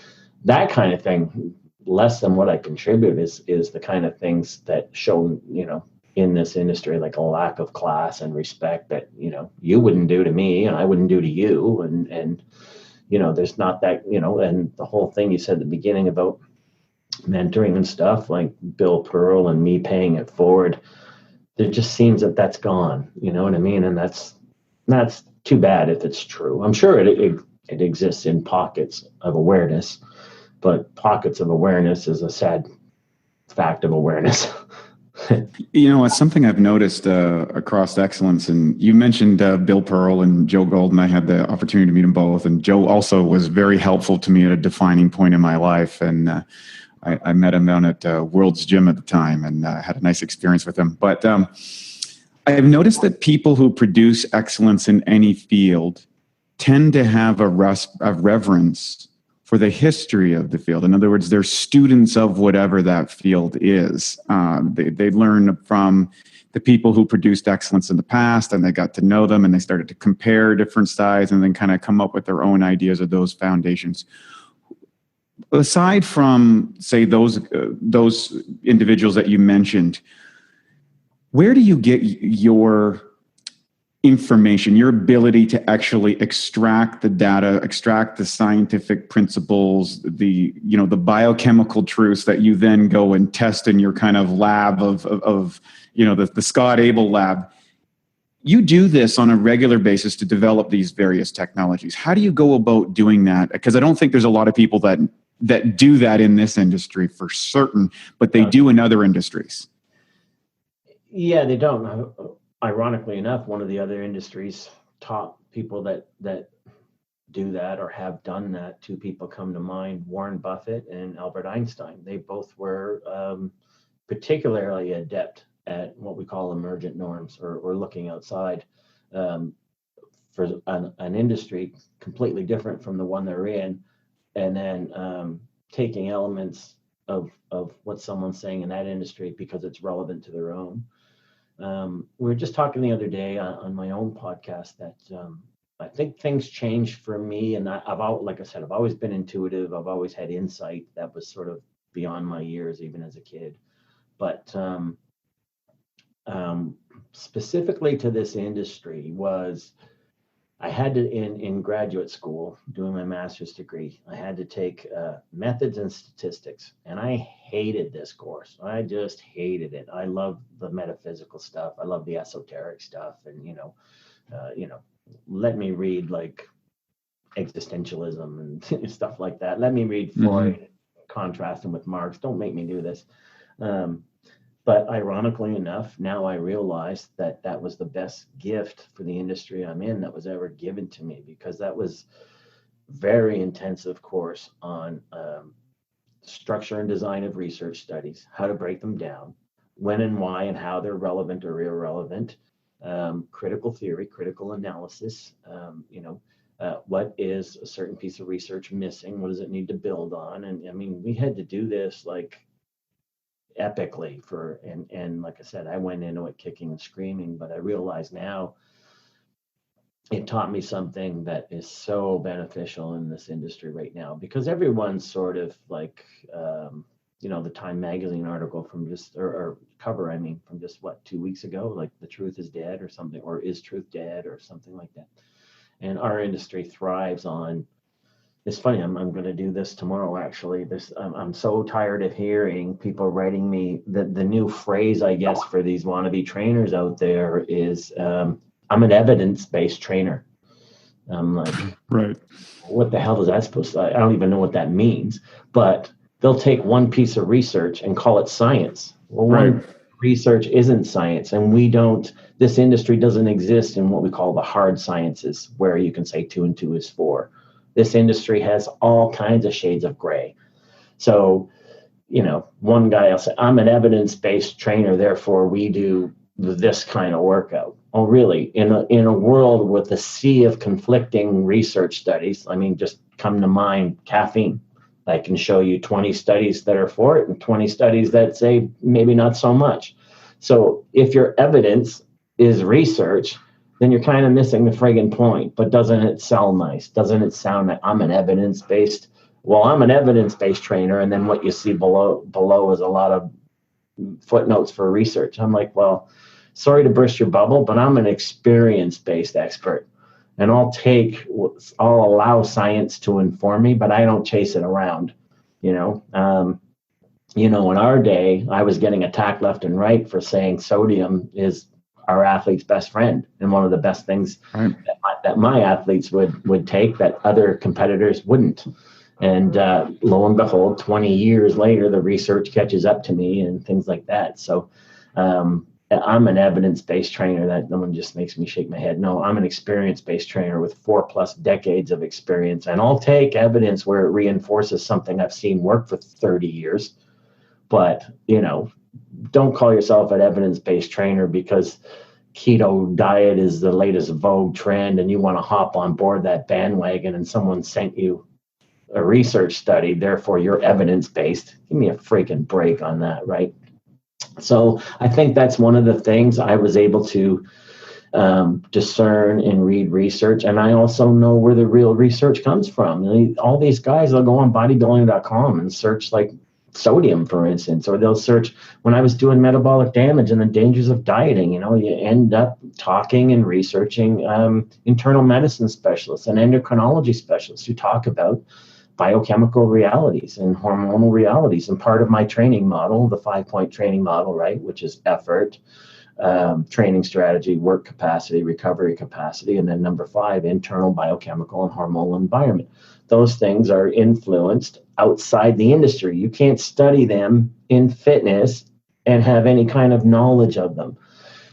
S2: that kind of thing, less than what I contribute, is the kind of things that show, in this industry, like a lack of class and respect that, you wouldn't do to me and I wouldn't do to you. And there's not that, and the whole thing you said at the beginning about mentoring and stuff, like Bill Pearl and me paying it forward, it just seems that that's gone. You know what I mean? And that's too bad if it's true. I'm sure it exists in pockets of awareness, but pockets of awareness is a sad fact of awareness.
S1: It's something I've noticed across excellence. And you mentioned Bill Pearl and Joe Gold, and I had the opportunity to meet them both. And Joe also was very helpful to me at a defining point in my life. And I met him down at World's Gym at the time and had a nice experience with him. But I've noticed that people who produce excellence in any field tend to have a reverence for the history of the field. In other words, they're students of whatever that field is. They learn from the people who produced excellence in the past, and they got to know them, and they started to compare different styles and then kind of come up with their own ideas of those foundations. Aside from, say, those individuals that you mentioned, where do you get your information, your ability to actually extract the data, extract the scientific principles, the biochemical truths that you then go and test in your kind of lab of the Scott Abel lab? You do this on a regular basis to develop these various technologies. How do you go about doing that? Because I don't think there's a lot of people that do that in this industry for certain, but they do in other industries.
S2: Yeah, they don't. Ironically enough, one of the other industries taught people that do that or have done that. Two people come to mind, Warren Buffett and Albert Einstein. They both were particularly adept at what we call emergent norms, or looking outside for an industry completely different from the one they're in, and then taking elements of what someone's saying in that industry because it's relevant to their own. We were just talking the other day on my own podcast that I think things changed for me, and like I said, I've always been intuitive. I've always had insight that was sort of beyond my years, even as a kid. But specifically to this industry was, I had to, in graduate school, doing my master's degree, I had to take methods and statistics, and I hated this course. I just hated it. I love the metaphysical stuff. I love the esoteric stuff, and let me read like existentialism and stuff like that. Let me read Freud, contrast him with Marx. Don't make me do this. But ironically enough, now I realize that that was the best gift for the industry I'm in that was ever given to me, because that was very intensive course on structure and design of research studies, how to break them down, when and why and how they're relevant or irrelevant, critical theory, critical analysis, what is a certain piece of research missing? What does it need to build on? And I mean, we had to do this like epically and like I said, I went into it kicking and screaming, but I realize now it taught me something that is so beneficial in this industry right now, because everyone's sort of like, the Time magazine article from just, or cover, from just 2 weeks ago, like the truth is dead or something, or is truth dead or something like that. And our industry thrives on, it's funny, I'm going to do this tomorrow, actually. I'm so tired of hearing people writing me the new phrase, I guess, for these wannabe trainers out there is, I'm an evidence-based trainer. I'm like,
S1: right.
S2: What the hell is that supposed to, I don't even know what that means, but they'll take one piece of research and call it science. Well, one research isn't science, and this industry doesn't exist in what we call the hard sciences, where you can say 2 and 2 is 4. This industry has all kinds of shades of gray. So, one guy will say, I'm an evidence-based trainer, therefore we do this kind of workout. Oh, really? In a world with a sea of conflicting research studies, just come to mind caffeine. I can show you 20 studies that are for it and 20 studies that say maybe not so much. So if your evidence is research, then you're kind of missing the friggin' point. But doesn't it sound nice? Doesn't it sound like I'm an evidence-based? Well, I'm an evidence-based trainer, and then what you see below is a lot of footnotes for research. I'm like, well, sorry to burst your bubble, but I'm an experience-based expert. And I'll allow science to inform me, but I don't chase it around. In our day, I was getting attacked left and right for saying sodium is our athlete's best friend, and one of the best things that my athletes would take that other competitors wouldn't. And lo and behold, 20 years later, the research catches up to me and things like that. So I'm an evidence-based trainer. That one just makes me shake my head. No, I'm an experience-based trainer with 4+ decades of experience, and I'll take evidence where it reinforces something I've seen work for 30 years. But don't call yourself an evidence-based trainer because keto diet is the latest vogue trend and you want to hop on board that bandwagon and someone sent you a research study, therefore you're evidence-based. Give me a freaking break on that, right? So I think that's one of the things I was able to discern and read research. And I also know where the real research comes from. All these guys, they'll go on bodybuilding.com and search like sodium, for instance, or they'll search, when I was doing metabolic damage and the dangers of dieting, you end up talking and researching internal medicine specialists and endocrinology specialists who talk about biochemical realities and hormonal realities. And part of my training model, the 5-point training model, right, which is effort, training strategy, work capacity, recovery capacity, and then number 5, internal biochemical and hormonal environment. Those things are influenced outside the industry. You can't study them in fitness and have any kind of knowledge of them.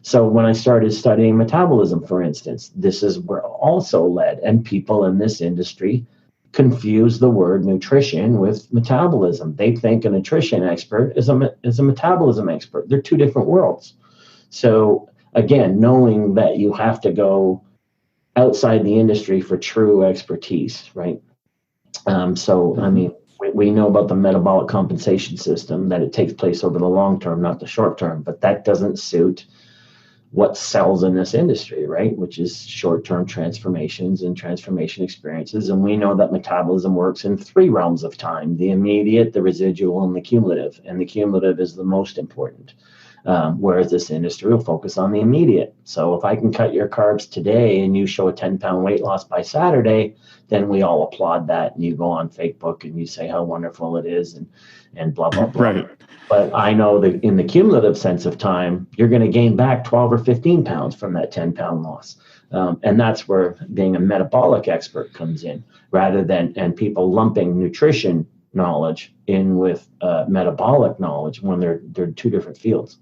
S2: So when I started studying metabolism, for instance, this is where also led, and people in this industry confuse the word nutrition with metabolism. They think a nutrition expert is a metabolism expert. They're two different worlds. So again, knowing that you have to go outside the industry for true expertise, right? I mean, we know about the metabolic compensation system, that it takes place over the long term, not the short term, but that doesn't suit what sells in this industry, right? Which is short-term transformations and transformation experiences. And we know that metabolism works in 3 realms of time: the immediate, the residual, and the cumulative. And the cumulative is the most important. Whereas this industry will focus on the immediate. So if I can cut your carbs today and you show a 10-pound weight loss by Saturday, then we all applaud that. And you go on Facebook and you say how wonderful it is and blah, blah, blah.
S1: Right.
S2: But I know that in the cumulative sense of time, you're going to gain back 12 or 15 pounds from that 10-pound loss. And that's where being a metabolic expert comes in, rather than, and people lumping nutrition knowledge in with metabolic knowledge when they're 2 different fields.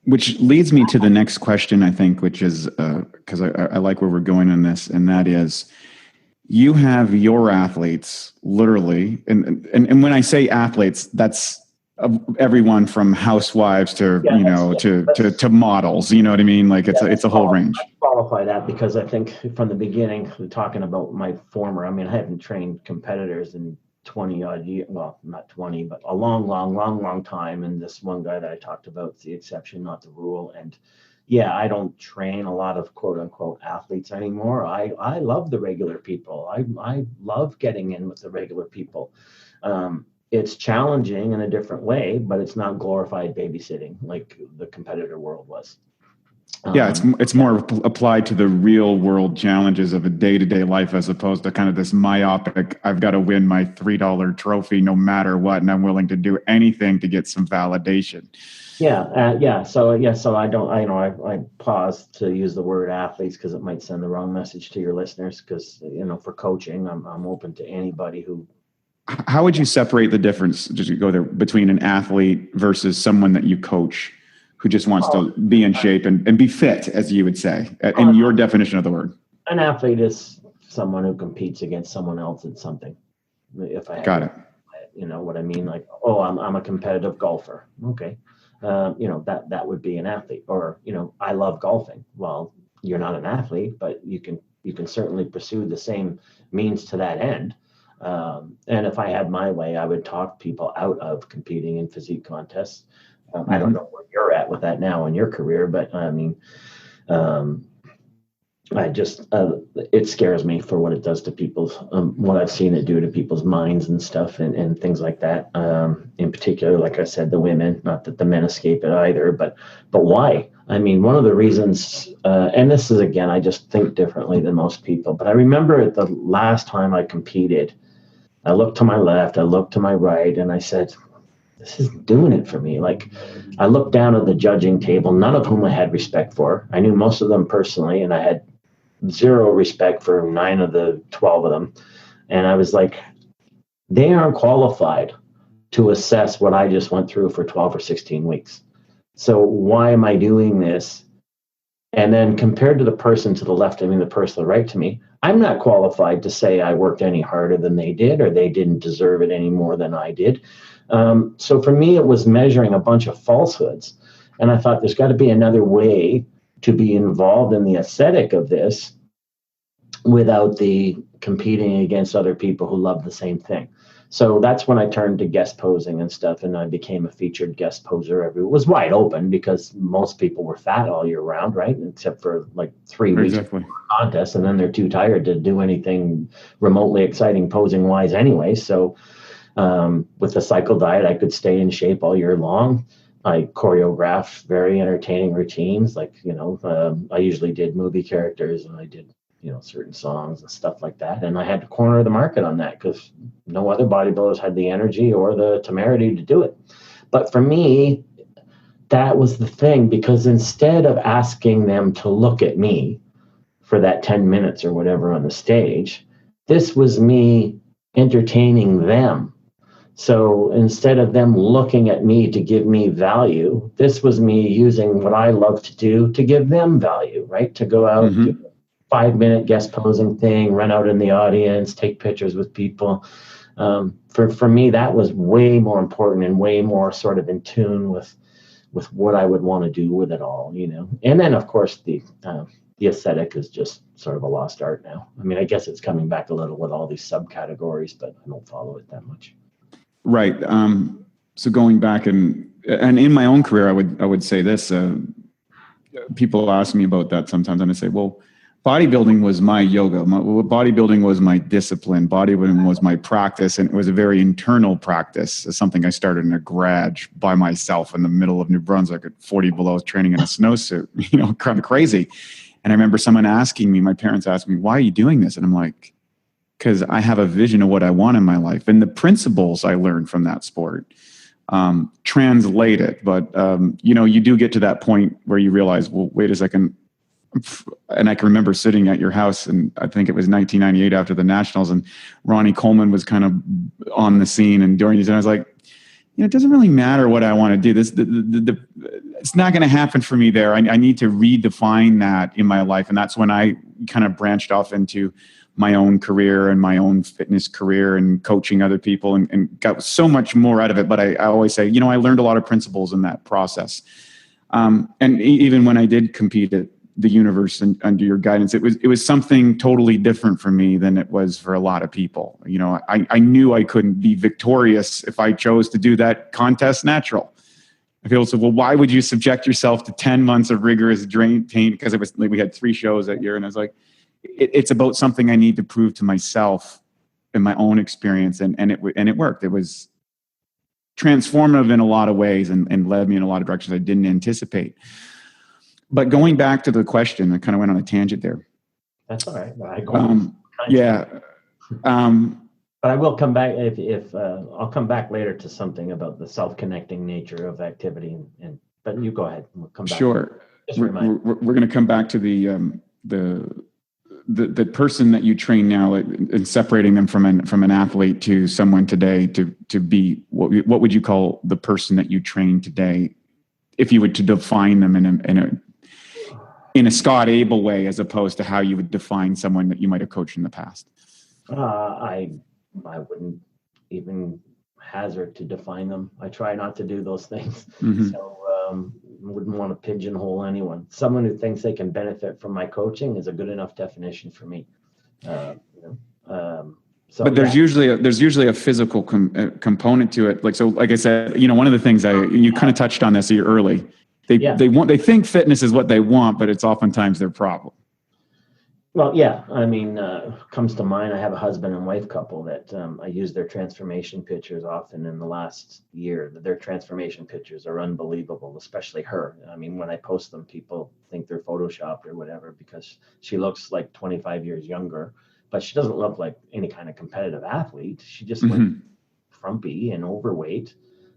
S1: Which leads me to the next question, I think, which is, because I like where we're going in this, and that is, you have your athletes literally, and when I say athletes, that's everyone from housewives to to models. You know what I mean? Like it's a whole range.
S2: I qualify that because I think from the beginning, talking about my former, I mean, I haven't trained competitors in 20 odd years, well, not 20, but a long time. And this one guy that I talked about is the exception, not the rule. And yeah, I don't train a lot of quote unquote athletes anymore. I love the regular people. I love getting in with the regular people. It's challenging in a different way, but it's not glorified babysitting like the competitor world was.
S1: Yeah, it's more applied to the real world challenges of a day-to-day life, as opposed to kind of this myopic, I've got to win my $3 trophy no matter what, and I'm willing to do anything to get some validation. So I pause to use the word athletes because it might send the wrong message to your listeners, because for coaching, I'm open to anybody who. How would you separate the difference, just to go there, between an athlete versus someone that you coach who just wants to be in shape and be fit, as you would say, in your definition of the word?
S2: An athlete is someone who competes against someone else at something. If I
S1: got it.
S2: You know what I mean? Like, I'm a competitive golfer. Okay. That would be an athlete. Or, I love golfing. Well, you're not an athlete, but you can certainly pursue the same means to that end. And if I had my way, I would talk people out of competing in physique contests. I don't know where you're at with that now in your career, but I mean, it scares me for what it does to people's, what I've seen it do to people's minds and stuff and things like that. In particular, like I said, the women, not that the men escape it either, but why? I mean, one of the reasons, and this is, again, I just think differently than most people, but I remember the last time I competed, I looked to my left, I looked to my right, and I said, this isn't doing it for me. Like, I looked down at the judging table, none of whom I had respect for. I knew most of them personally, and I had zero respect for 9 of the 12 of them. And I was like, they aren't qualified to assess what I just went through for 12 or 16 weeks. So why am I doing this? And then compared to the person to the left of me, the person to the right to me, I'm not qualified to say I worked any harder than they did, or they didn't deserve it any more than I did. So for me, it was measuring a bunch of falsehoods. And I thought there's got to be another way to be involved in the aesthetic of this without the competing against other people who love the same thing. So that's when I turned to guest posing and stuff, and I became a featured guest poser. It was wide open because most people were fat all year round, right? Except for like 3 weeks
S1: Exactly.
S2: contest, and then they're too tired to do anything remotely exciting posing wise anyway. So with the cycle diet, I could stay in shape all year long. I choreographed very entertaining routines. Like, I usually did movie characters, and I did, certain songs and stuff like that. And I had to corner the market on that because no other bodybuilders had the energy or the temerity to do it. But for me, that was the thing, because instead of asking them to look at me for that 10 minutes or whatever on the stage, this was me entertaining them. So instead of them looking at me to give me value, this was me using what I love to do to give them value, right? To go out, do a 5-minute guest posing thing, run out in the audience, take pictures with people. For me, that was way more important and way more sort of in tune with what I would want to do with it all, you know. And then, of course, the aesthetic is just sort of a lost art now. I mean, I guess it's coming back a little with all these subcategories, but I don't follow it that much.
S1: Right. So going back and in my own career, I would say this. People ask me about that sometimes, and I say, well, bodybuilding was my yoga. Bodybuilding was my discipline. Bodybuilding was my practice, and it was a very internal practice. It's something I started in a garage by myself in the middle of New Brunswick at 40 below, training in a snowsuit, you know, kind of crazy. And I remember someone asking me, my parents asked me, why are you doing this? And I'm like, because I have a vision of what I want in my life. And the principles I learned from that sport translate it. But, you know, you do get to that point where you realize, well, wait a second. And I can remember sitting at your house, and I think it was 1998 after the Nationals, and Ronnie Coleman was kind of on the scene. And during these, and I was like, you know, it doesn't really matter what I want to do. It's not going to happen for me there. I need to redefine that in my life. And that's when I kind of branched off into my own career and my own fitness career and coaching other people, and got so much more out of it. But I always say, you know, I learned a lot of principles in that process. And even when I did compete at the universe and under your guidance, it was something totally different for me than it was for a lot of people. You know, I knew I couldn't be victorious if I chose to do that contest natural. People said, well, why would you subject yourself to 10 months of rigorous pain? Because it was like, we had 3 shows that year, and I was like, it's about something I need to prove to myself in my own experience. And it worked. It was transformative in a lot of ways, and led me in a lot of directions I didn't anticipate. But going back to the question, I kind of went on a tangent there.
S2: That's all right.
S1: Yeah.
S2: But I will come back if I'll come back later to something about the self-connecting nature of activity. But you go ahead. We'll come back.
S1: Sure. We're going to come back to the person that you train now, and separating them from an athlete to someone today to be what would you call the person that you train today, if you were to define them in a Scott Abel way, as opposed to how you would define someone that you might have coached in the past?
S2: I wouldn't even hazard to define them. I try not to do those things. Mm-hmm. So wouldn't want to pigeonhole anyone. Someone who thinks they can benefit from my coaching is a good enough definition for me. So,
S1: but there's usually a physical component to it. Like I said, you know, one of the things you kind of touched on this early. They think fitness is what they want, but it's oftentimes their problem.
S2: Well, yeah. I mean, comes to mind, I have a husband and wife couple that I use their transformation pictures often in the last year. Their transformation pictures are unbelievable, especially her. I mean, when I post them, people think they're photoshopped or whatever, because she looks like 25 years younger, but she doesn't look like any kind of competitive athlete. She just looked frumpy and overweight.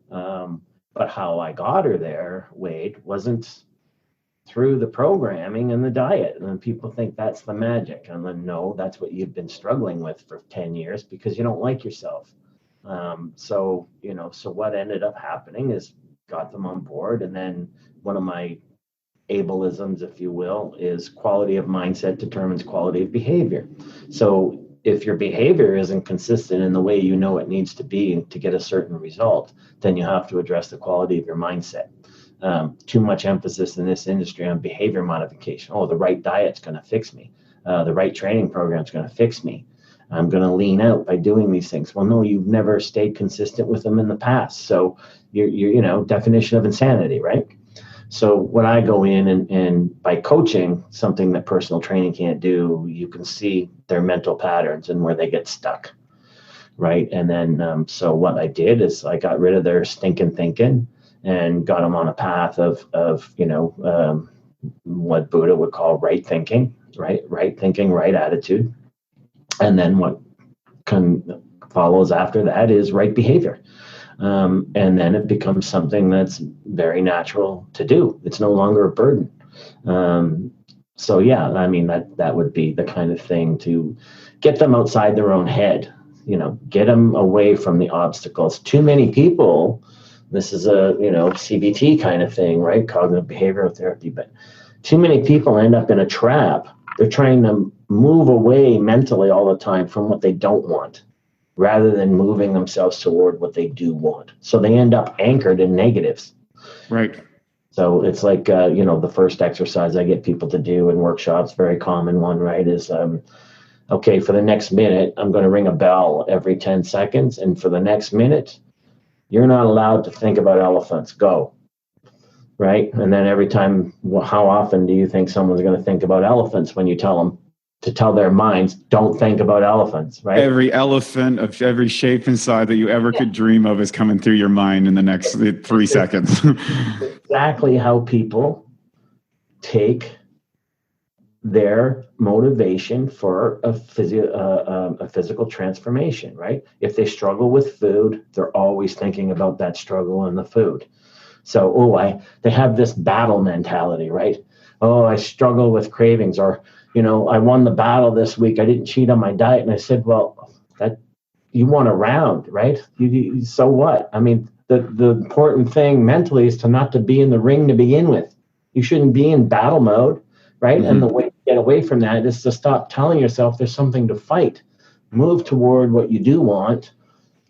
S2: But how I got her there, Wade, wasn't through the programming and the diet. And then people think that's the magic. And then, no, that's what you've been struggling with for 10 years because you don't like yourself. So what ended up happening is got them on board. And then one of my ableisms, if you will, is quality of mindset determines quality of behavior. So if your behavior isn't consistent in the way you know it needs to be to get a certain result, then you have to address the quality of your mindset. Too much emphasis in this industry on behavior modification. Oh, the right diet's going to fix me. The right training program's going to fix me. I'm going to lean out by doing these things. Well, no, you've never stayed consistent with them in the past. So you're definition of insanity, right? So when I go in and by coaching something that personal training can't do, you can see their mental patterns and where they get stuck, right? And then so what I did is I got rid of their stinking thinking and got them on a path of what Buddha would call right thinking, right thinking, right attitude. And then what follows after that is right behavior. And then it becomes something that's very natural to do. It's no longer a burden. So yeah, I mean, that would be the kind of thing to get them outside their own head, get them away from the obstacles. Too many people, this is a, CBT kind of thing, right? Cognitive behavioral therapy, but too many people end up in a trap. They're trying to move away mentally all the time from what they don't want, rather than moving themselves toward what they do want. So they end up anchored in negatives.
S1: Right.
S2: So it's like, the first exercise I get people to do in workshops, very common one, right, is, okay, for the next minute, I'm going to ring a bell every 10 seconds. And for the next minute, you're not allowed to think about elephants. Go. Right. And then every time, how often do you think someone's going to think about elephants when you tell them to tell their minds, don't think about elephants, right?
S1: Every elephant of every shape and size that you ever could dream of is coming through your mind in the next 3 seconds.
S2: Exactly how people take their motivation for a physical transformation, right? If they struggle with food, they're always thinking about that struggle and the food. So, they have this battle mentality, right? Oh, I struggle with cravings, or, I won the battle this week. I didn't cheat on my diet. And I said, well, that you won a round, right? So what? I mean, the important thing mentally is to not to be in the ring to begin with. You shouldn't be in battle mode, right? Mm-hmm. And the way to get away from that is to stop telling yourself there's something to fight. Move toward what you do want.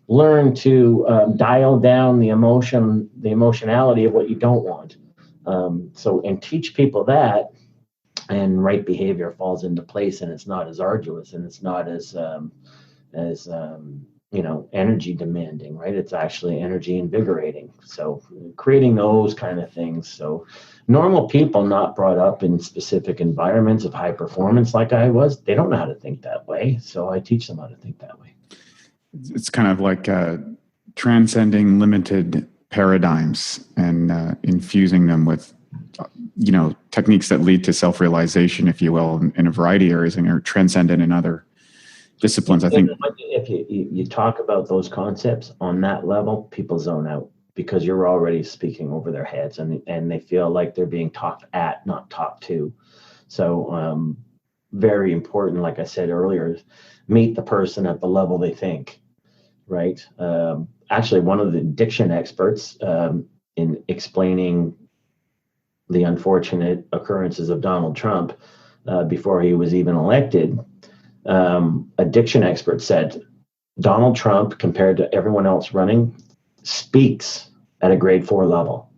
S2: Learn to dial down the emotionality of what you don't want. And teach people that, and right behavior falls into place, and it's not as arduous, and it's not as energy demanding, right? It's actually energy invigorating. So creating those kind of things. So normal people not brought up in specific environments of high performance like I was, they don't know how to think that way. So I teach them how to think that way.
S1: It's kind of like transcending limited paradigms and infusing them with, techniques that lead to self-realization, if you will, in a variety of areas, and are transcendent in other disciplines. I think
S2: if you talk about those concepts on that level, people zone out because you're already speaking over their heads, and they feel like they're being talked at, not talked to. So very important, like I said earlier, meet the person at the level they think, right? Actually, one of the diction experts in explaining the unfortunate occurrences of Donald Trump before he was even elected, a diction expert said, Donald Trump, compared to everyone else running, speaks at a grade 4 level.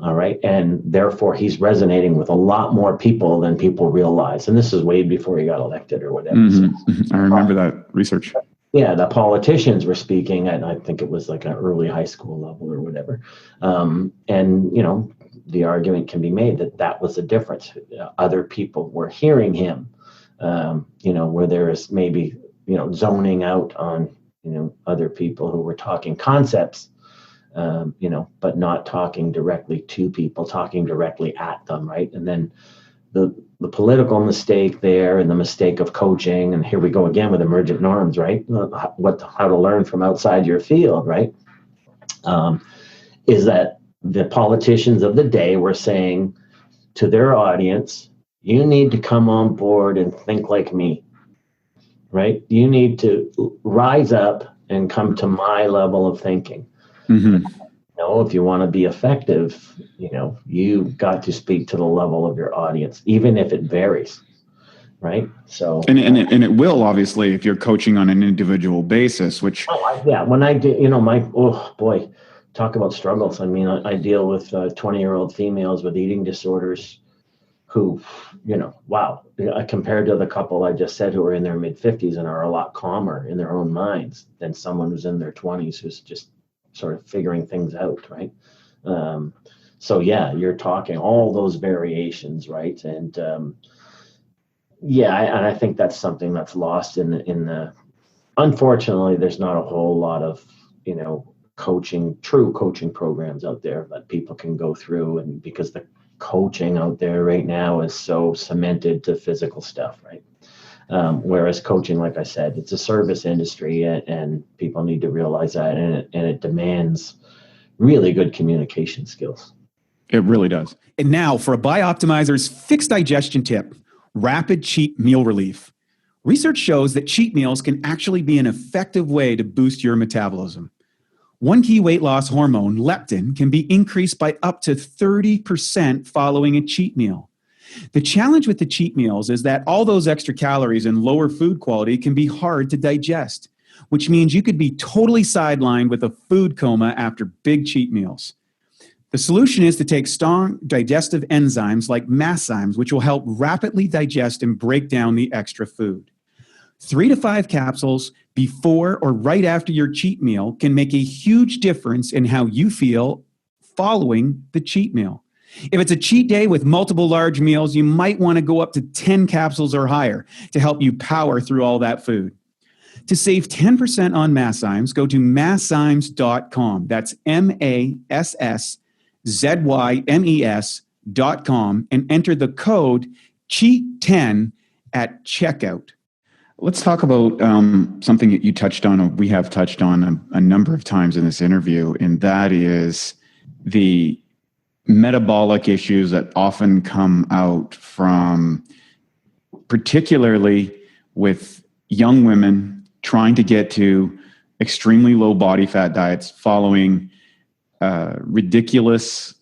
S2: All right. And therefore, he's resonating with a lot more people than people realize. And this is way before he got elected or whatever.
S1: Mm-hmm. So, I remember that research.
S2: Yeah, the politicians were speaking at, I think it was like an early high school level or whatever. And, the argument can be made that was the difference. Other people were hearing him, where there is maybe, zoning out on, other people who were talking concepts, but not talking directly to people, talking directly at them, right? And then the political mistake there, and the mistake of coaching, and here we go again with emergent norms, right? How to learn from outside your field, right? Is that the politicians of the day were saying to their audience, you need to come on board and think like me, right? You need to rise up and come to my level of thinking. Mm-hmm. If you want to be effective, you've got to speak to the level of your audience, even if it varies, right? So,
S1: and it will, obviously, if you're coaching on an individual basis, which
S2: when I do, talk about struggles. I mean, I deal with 20-year-old females with eating disorders who, compared to the couple I just said who are in their mid-50s and are a lot calmer in their own minds than someone who's in their 20s who's just sort of figuring things out, right? You're talking all those variations, right? And I think that's something that's lost in the. Unfortunately, there's not a whole lot of true coaching programs out there that people can go through, and because the coaching out there right now is so cemented to physical stuff, right? Whereas coaching, like I said, it's a service industry, and people need to realize that, and it demands really good communication skills.
S1: It really does. And now for a BiOptimizers fixed digestion tip, rapid cheap meal relief. Research shows that cheat meals can actually be an effective way to boost your metabolism. One key weight loss hormone, leptin, can be increased by up to 30% following a cheat meal. The challenge with the cheat meals is that all those extra calories and lower food quality can be hard to digest, which means you could be totally sidelined with a food coma after big cheat meals. The solution is to take strong digestive enzymes like masszymes, which will help rapidly digest and break down the extra food. 3 to 5 capsules before or right after your cheat meal can make a huge difference in how you feel following the cheat meal. If it's a cheat day with multiple large meals, you might want to go up to 10 capsules or higher to help you power through all that food. To save 10% on masszymes, go to masszymes.com. That's MASSZYMES.com and enter the code CHEAT10 at checkout. Let's talk about something that you touched on, or we have touched on a number of times in this interview, and that is the metabolic issues that often come out from, particularly with young women trying to get to extremely low body fat diets following ridiculous,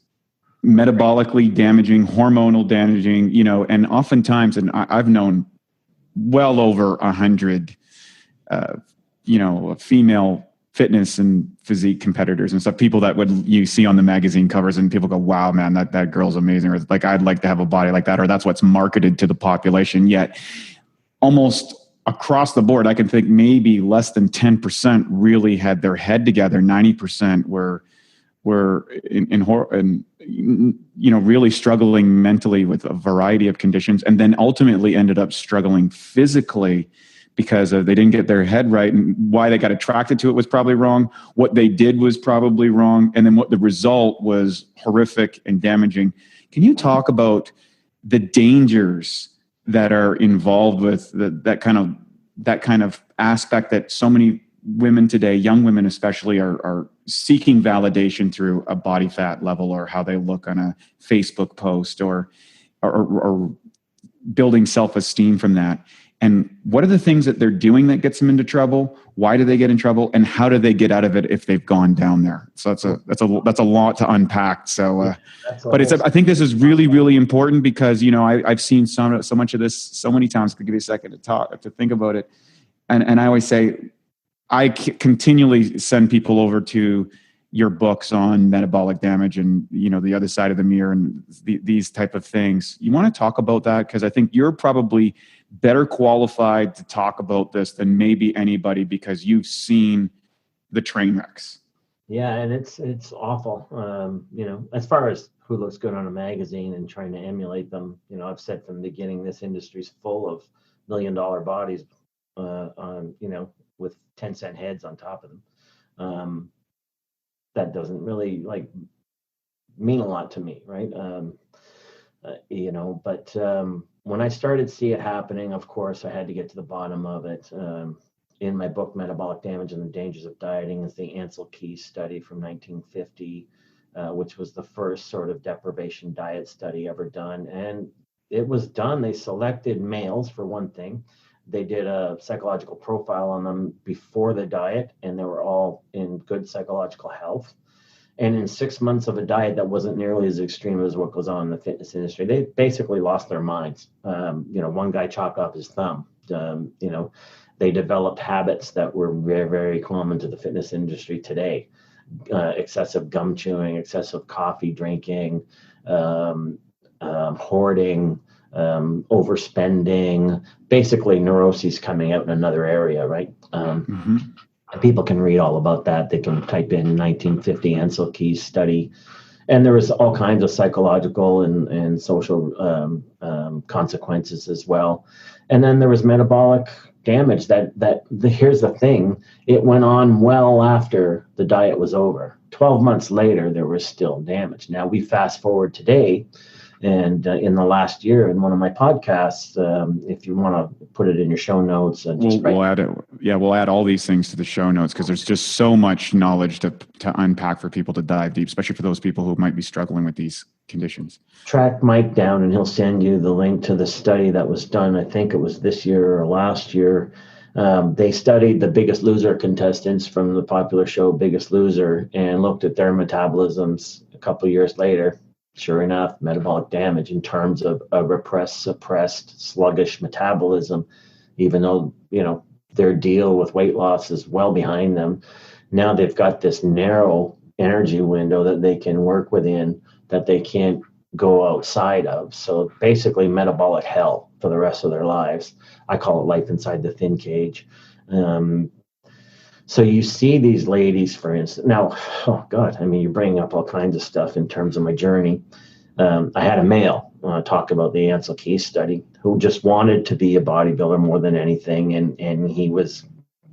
S1: metabolically damaging, hormonal damaging, and oftentimes, and I've known well over 100, female fitness and physique competitors and stuff, people that you see on the magazine covers and people go, wow, man, that girl's amazing. Or like, I'd like to have a body like that, or that's what's marketed to the population. Yet almost across the board, I can think maybe less than 10% really had their head together. 90% were really struggling mentally with a variety of conditions, and then ultimately ended up struggling physically because they didn't get their head right, and why they got attracted to it was probably wrong. What they did was probably wrong. And then what the result was horrific and damaging. Can you talk about the dangers that are involved with that kind of aspect that so many women today, young women especially, are seeking validation through a body fat level or how they look on a Facebook post or building self-esteem from that? And what are the things that they're doing that gets them into trouble? Why do they get in trouble? And how do they get out of it if they've gone down there? So that's a lot to unpack. So, but I think this is really, really important because, I've seen so much of this so many times. I'll give you a second to think about it. And I always say, I continually send people over to your books on metabolic damage and, the other side of the mirror and these type of things. You want to talk about that? Because I think you're probably better qualified to talk about this than maybe anybody because you've seen the train wrecks.
S2: Yeah, and it's awful. As far as who looks good on a magazine and trying to emulate them, I've said from the beginning, this industry's full of $1 million bodies with 10-cent heads on top of them. That doesn't really mean a lot to me, right? But when I started to see it happening, of course, I had to get to the bottom of it. In my book, Metabolic Damage and the Dangers of Dieting, is the Ansel Keys study from 1950, which was the first sort of deprivation diet study ever done. And it was done. They selected males, for one thing. They did a psychological profile on them before the diet, and they were all in good psychological health. And in 6 months of a diet that wasn't nearly as extreme as what goes on in the fitness industry, they basically lost their minds. One guy chopped off his thumb. They developed habits that were very, very common to the fitness industry today. Excessive gum chewing, excessive coffee drinking, hoarding, overspending, basically neuroses coming out in another area, right? People can read all about that. They can type in 1950 Ansel Keys study. And there was all kinds of psychological and social consequences as well. And then there was metabolic damage here's the thing, it went on well after the diet was over. 12 months later, there was still damage. Now we fast forward today, And in the last year, in one of my podcasts, if you want to put it in your show notes,
S1: we'll add it. Yeah, we'll add all these things to the show notes because there's just so much knowledge to unpack for people to dive deep, especially for those people who might be struggling with these conditions.
S2: Track Mike down and he'll send you the link to the study that was done. I think it was this year or last year. They studied the Biggest Loser contestants from the popular show Biggest Loser and looked at their metabolisms a couple of years later. Sure enough, metabolic damage in terms of a repressed, suppressed, sluggish metabolism, even though, their deal with weight loss is well behind them. Now they've got this narrow energy window that they can work within that they can't go outside of. So basically metabolic hell for the rest of their lives. I call it life inside the thin cage. So you see these ladies, for instance, now, oh God, you're bringing up all kinds of stuff in terms of my journey. I had a male talk about the Ansel Keys study who just wanted to be a bodybuilder more than anything. And he was,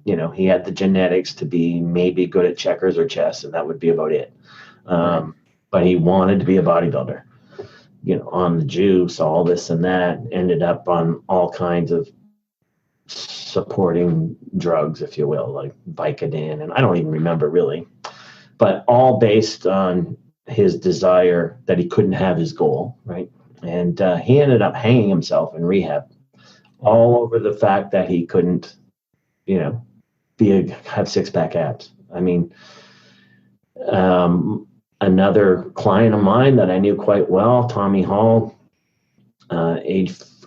S2: he had the genetics to be maybe good at checkers or chess, and that would be about it. But he wanted to be a bodybuilder, on the juice, all this and that, ended up on all kinds of supporting drugs, if you will, like Vicodin, and I don't even remember really, but all based on his desire that he couldn't have his goal, right? And he ended up hanging himself in rehab, all over the fact that he couldn't, have six-pack abs. Another client of mine that I knew quite well, Tommy Hall,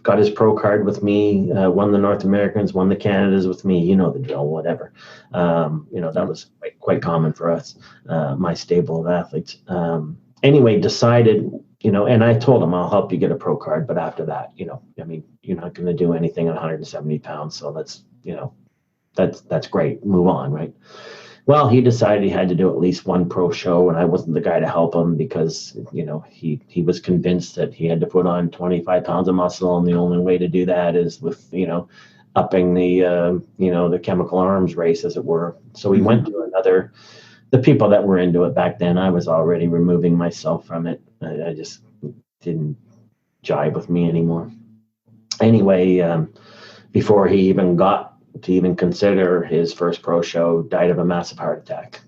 S2: got his pro card with me, won the North Americans, won the Canadas with me, the drill, whatever. That was quite common for us, my stable of athletes. Anyway, decided, and I told him, I'll help you get a pro card, but after that, you're not going to do anything at 170 pounds. So that's great. Move on, right? Well, he decided he had to do at least one pro show, and I wasn't the guy to help him because, he was convinced that he had to put on 25 pounds of muscle, and the only way to do that is with, upping the chemical arms race, as it were. So we went to the people that were into it back then. I was already removing myself from it. I just didn't jive with me anymore. Anyway, before he even got to even consider his first pro show, died of a massive heart attack.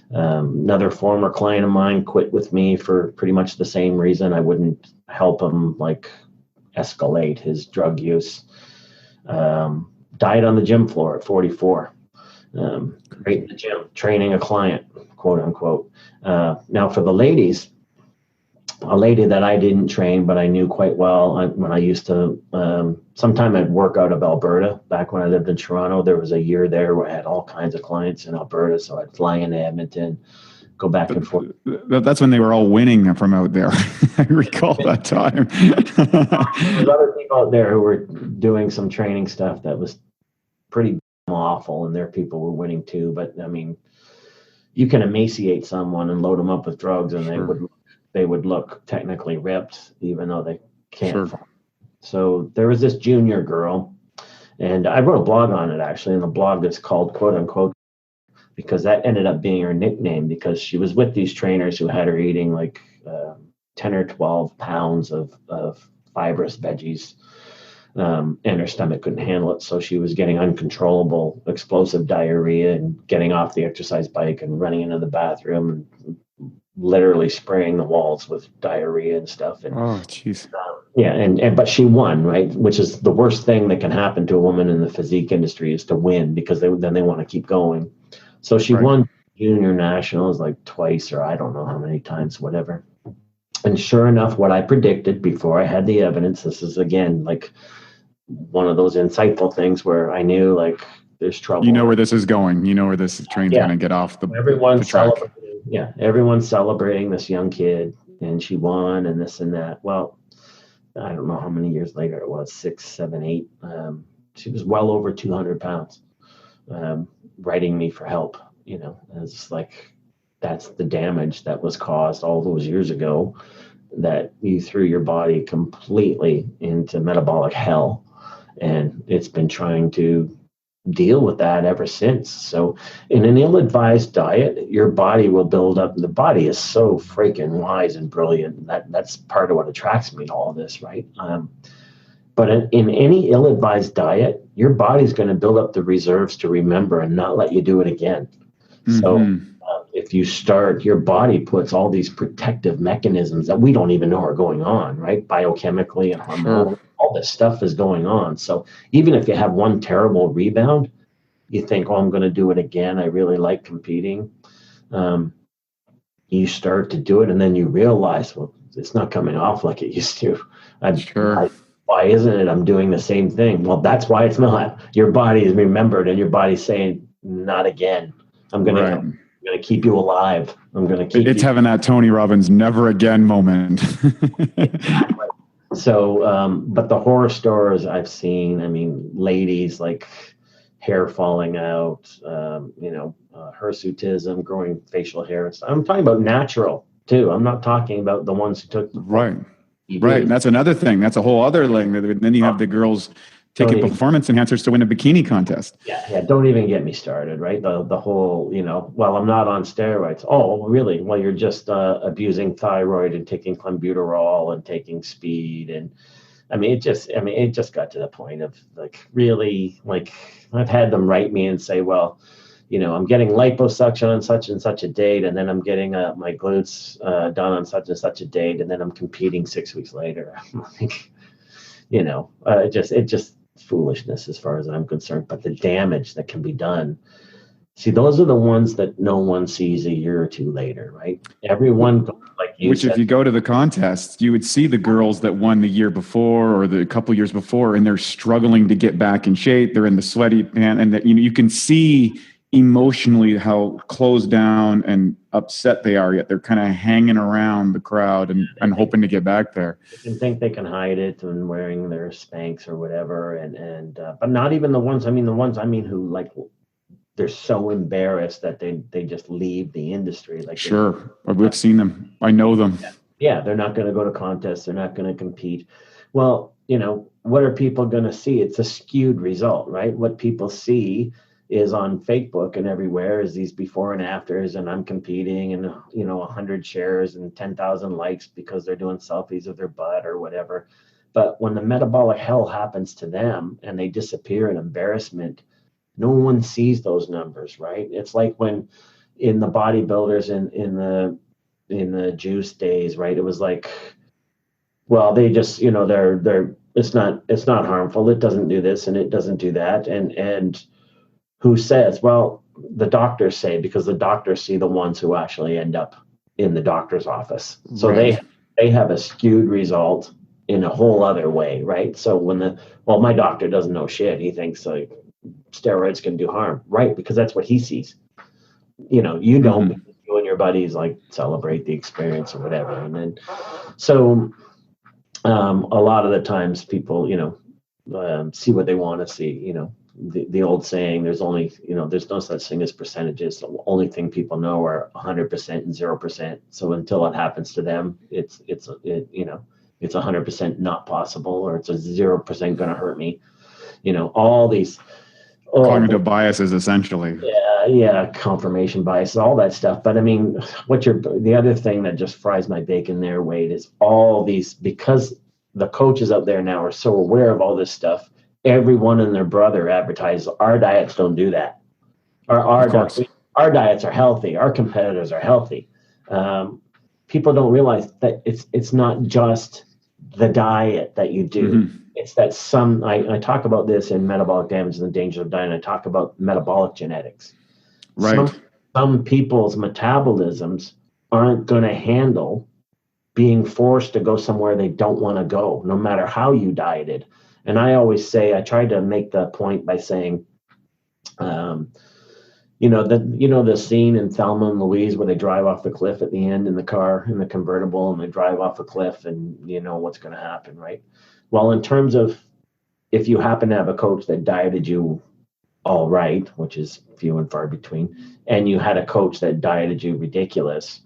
S2: Another former client of mine quit with me for pretty much the same reason. I wouldn't help him escalate his drug use. Died on the gym floor at 44. Right in the gym, training a client, quote unquote. Now for the ladies, a lady that I didn't train, but I knew quite well when I used to, sometime I'd work out of Alberta. Back when I lived in Toronto, there was a year there where I had all kinds of clients in Alberta. So I'd fly into Edmonton, go back and forth.
S1: That's when they were all winning from out there. I recall that time.
S2: There's other people out there who were doing some training stuff that was pretty awful, and their people were winning too. But you can emaciate someone and load them up with drugs, and they would look technically ripped, even though they can't. Sure. So there was this junior girl, and I wrote a blog on it actually, and the blog is called quote unquote, because that ended up being her nickname, because she was with these trainers who had her eating 10 or 12 pounds of fibrous veggies, and her stomach couldn't handle it. So she was getting uncontrollable explosive diarrhea and getting off the exercise bike and running into the bathroom and literally spraying the walls with diarrhea and stuff. And,
S1: oh, jeez.
S2: But she won, right? Which is the worst thing that can happen to a woman in the physique industry, is to win, because then they want to keep going. So she won junior nationals twice, or I don't know how many times, whatever. And sure enough, what I predicted before I had the evidence, this is again one of those insightful things where I knew there's trouble.
S1: You know where this is going. You know where this train's going to get off the track.
S2: Everyone's celebrating this young kid, and she won, and this and that. Well, I don't know how many years later it was, 6, 7, 8. She was well over 200 pounds, writing me for help. It's that's the damage that was caused all those years ago, that you threw your body completely into metabolic hell, and it's been trying to deal with that ever since. So in an ill-advised diet, your body will build up. The body is so freaking wise and brilliant. That's part of what attracts me to all this, right? But in any ill-advised diet, your body's going to build up the reserves to remember and not let you do it again. So if you start, your body puts all these protective mechanisms that we don't even know are going on, right? Biochemically and hormonally, all this stuff is going on. So even if you have one terrible rebound, you think, oh, I'm going to do it again. I really like competing. You start to do it, and then you realize, well, it's not coming off like it used to. Why isn't it? I'm doing the same thing. Well, that's why it's not. Your body is remembered, and your body's saying, not again. I'm going to keep you alive. I'm going to keep
S1: It's having that Tony Robbins never again moment.
S2: Exactly. So, but the horror stories I've seen, I mean, ladies like hair falling out, hirsutism, growing facial hair. I'm talking about natural too. I'm not talking about the ones who took
S1: Right. And that's another thing. That's a whole other thing. Then you have the girls taking performance enhancers to win a bikini contest.
S2: Yeah. Don't even get me started, right? The whole, well, I'm not on steroids. Oh, really? Well, you're just abusing thyroid and taking clenbuterol and taking speed. And it just got to the point of like, really, like I've had them write me and say, well, I'm getting liposuction on such and such a date, and then I'm getting my glutes done on such and such a date, and then I'm competing 6 weeks later. I'm like, it just foolishness as far as I'm concerned. But the damage that can be done, see, those are the ones that no one sees a year or two later, right? Everyone, like you said,
S1: if you go to the contests, you would see the girls that won the year before or the couple years before, and they're struggling to get back in shape. They're in the sweaty pants, and that you can see emotionally how closed down and upset they are, yet they're kind of hanging around the crowd and hoping to get back there.
S2: They think they can hide it and wearing their Spanx or whatever, but not even the ones who like, they're so embarrassed that they just leave the industry. Like,
S1: sure, we've seen them. I know them.
S2: Yeah, they're not going to go to contests. They're not going to compete. Well, what are people going to see? It's a skewed result, right? What people see is on Facebook and everywhere is these before and afters, and I'm competing and 100 shares and 10,000 likes because they're doing selfies of their butt or whatever. But when the metabolic hell happens to them and they disappear in embarrassment, no one sees those numbers, right? It's like when in the bodybuilders in the juice days, right? It was like, well, they just they're it's not harmful. It doesn't do this and it doesn't do that, and who says? Well, the doctors say, because the doctors see the ones who actually end up in the doctor's office. So right. they have a skewed result in a whole other way, right? So my doctor doesn't know shit. He thinks like steroids can do harm, right? Because that's what he sees. You don't, because you and your buddies like celebrate the experience or whatever. And then, so a lot of the times people, see what they want to see, the old saying, there's no such thing as percentages. The only thing people know are 100% and 0%. So until it happens to them, it's 100% not possible, or it's a 0% going to hurt me. All these
S1: cognitive biases, essentially.
S2: Yeah, confirmation bias, all that stuff. But the other thing that just fries my bacon there, Wade, is all these, because the coaches out there now are so aware of all this stuff. Everyone and their brother advertises our diets don't do that. Our diets are healthy. Our competitors are healthy. People don't realize that it's not just the diet that you do. Mm-hmm. It's that I talk about this in Metabolic Damage and the Dangers of Diet. I talk about metabolic genetics.
S1: Right.
S2: Some people's metabolisms aren't going to handle being forced to go somewhere they don't want to go, no matter how you dieted. And I always say, I try to make the point by saying, the scene in Thelma and Louise where they drive off the cliff at the end in the car, in the convertible, and they drive off a cliff, and you know what's going to happen, right? Well, in terms of if you happen to have a coach that dieted you all right, which is few and far between, and you had a coach that dieted you ridiculous,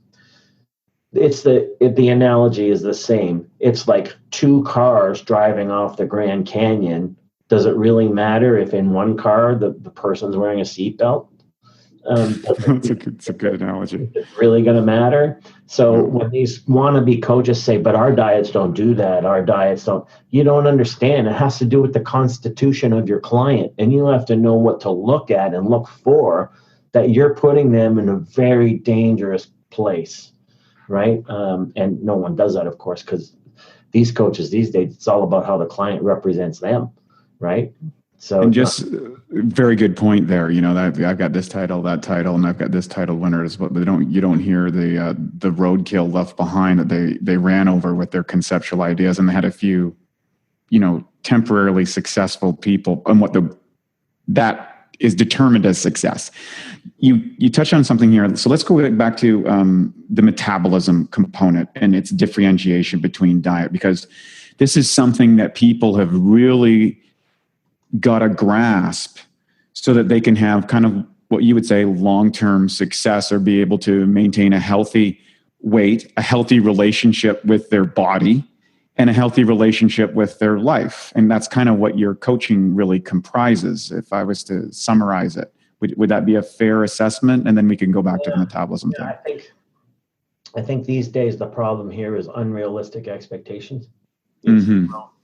S2: the analogy is the same. It's like two cars driving off the Grand Canyon Does it really matter if in one car the person's wearing a seatbelt?
S1: It's a good analogy.
S2: It's really going to matter. So
S1: Yeah.
S2: when these wannabe coaches say, but our diets don't do that, our diets don't, you don't understand. It has to do with the constitution of your client. And you have to know what to look at and look for, that you're putting them in a very dangerous place, right? And no one does that, of course, because these coaches these days, it's all about how the client represents them, right? So
S1: And just very good point there. You know, that I've got this title, that title, and I've got this title winner as well. But you don't hear the roadkill left behind that they ran over with their conceptual ideas, and they had a few, you know, temporarily successful people, and that is determined as success. You touched on something here, so let's go back to the metabolism component and its differentiation between diet, because this is something that people have really got a grasp so that they can have kind of what you would say long-term success, or be able to maintain a healthy weight, a healthy relationship with their body, and a healthy relationship with their life. And that's kind of what your coaching really comprises, if I was to summarize it. Would that be a fair assessment? And then we can go back to the metabolism thing.
S2: I think these days the problem here is unrealistic expectations. It's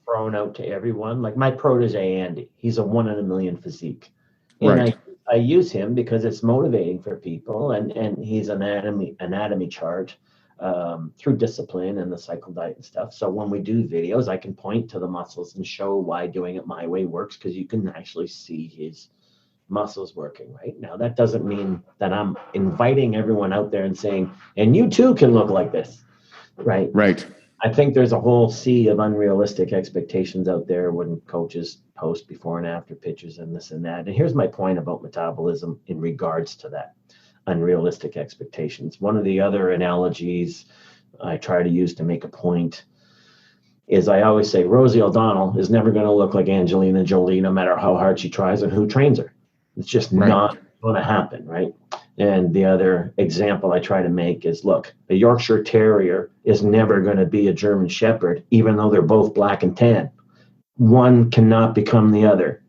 S2: thrown out to everyone. Like my protege Andy, he's a 1 in a million physique, and
S1: Right.
S2: I use him because it's motivating for people, and he's anatomy chart through discipline and the cycle diet and stuff. So when we do videos, I can point to the muscles and show why doing it my way works, because you can actually see his muscles working. Right now, that doesn't mean that I'm inviting everyone out there and saying, and you too can look like this, right? I think there's a whole sea of unrealistic expectations out there when coaches post before and after pictures and this and that. And here's my point about metabolism in regards to that unrealistic expectations. One of the other analogies I try to use to make a point is I always say Rosie O'Donnell is never going to look like Angelina Jolie, no matter how hard she tries and who trains her. It's just not going to happen, right? And the other example I try to make is, look, a Yorkshire Terrier is never going to be a German Shepherd, even though they're both black and tan. One cannot become the other,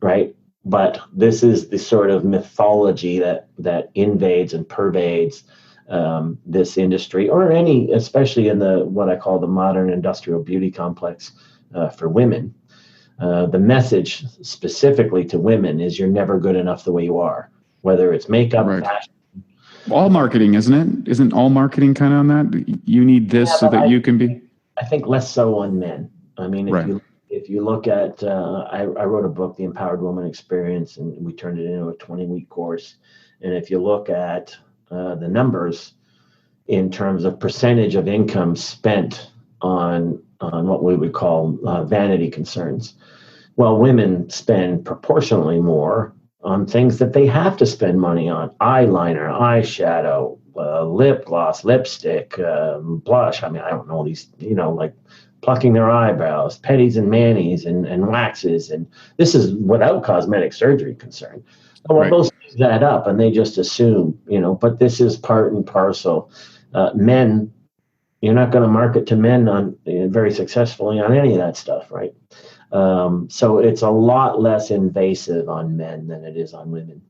S2: right? But this is the sort of mythology that invades and pervades this industry, or any, especially in the what I call the modern industrial beauty complex for women. The message specifically to women is you're never good enough the way you are. Whether it's makeup, fashion.
S1: All marketing, isn't it? Isn't all marketing kind of on that? You need this so that you can be.
S2: I think less so on men. I mean, if you look at, I wrote a book, The Empowered Woman Experience, and we turned it into a 20-week course. And if you look at the numbers in terms of percentage of income spent on what we would call vanity concerns, well, women spend proportionally more on things that they have to spend money on: eyeliner, eyeshadow, lip gloss, lipstick, blush. I mean, I don't know, these, like plucking their eyebrows, petties and manis, and waxes. And this is without cosmetic surgery concern. Well, those things add up, and they just assume, but this is part and parcel. Men, you're not going to market to men very successfully on any of that stuff, right? So it's a lot less invasive on men than it is on women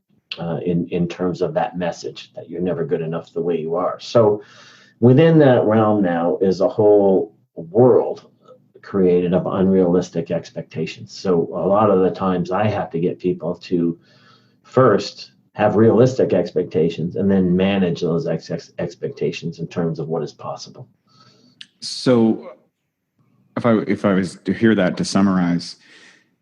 S2: in terms of that message that you're never good enough the way you are. So within that realm now is a whole world created of unrealistic expectations. So a lot of the times I have to get people to first have realistic expectations and then manage those expectations in terms of what is possible.
S1: So if I was to hear that, to summarize,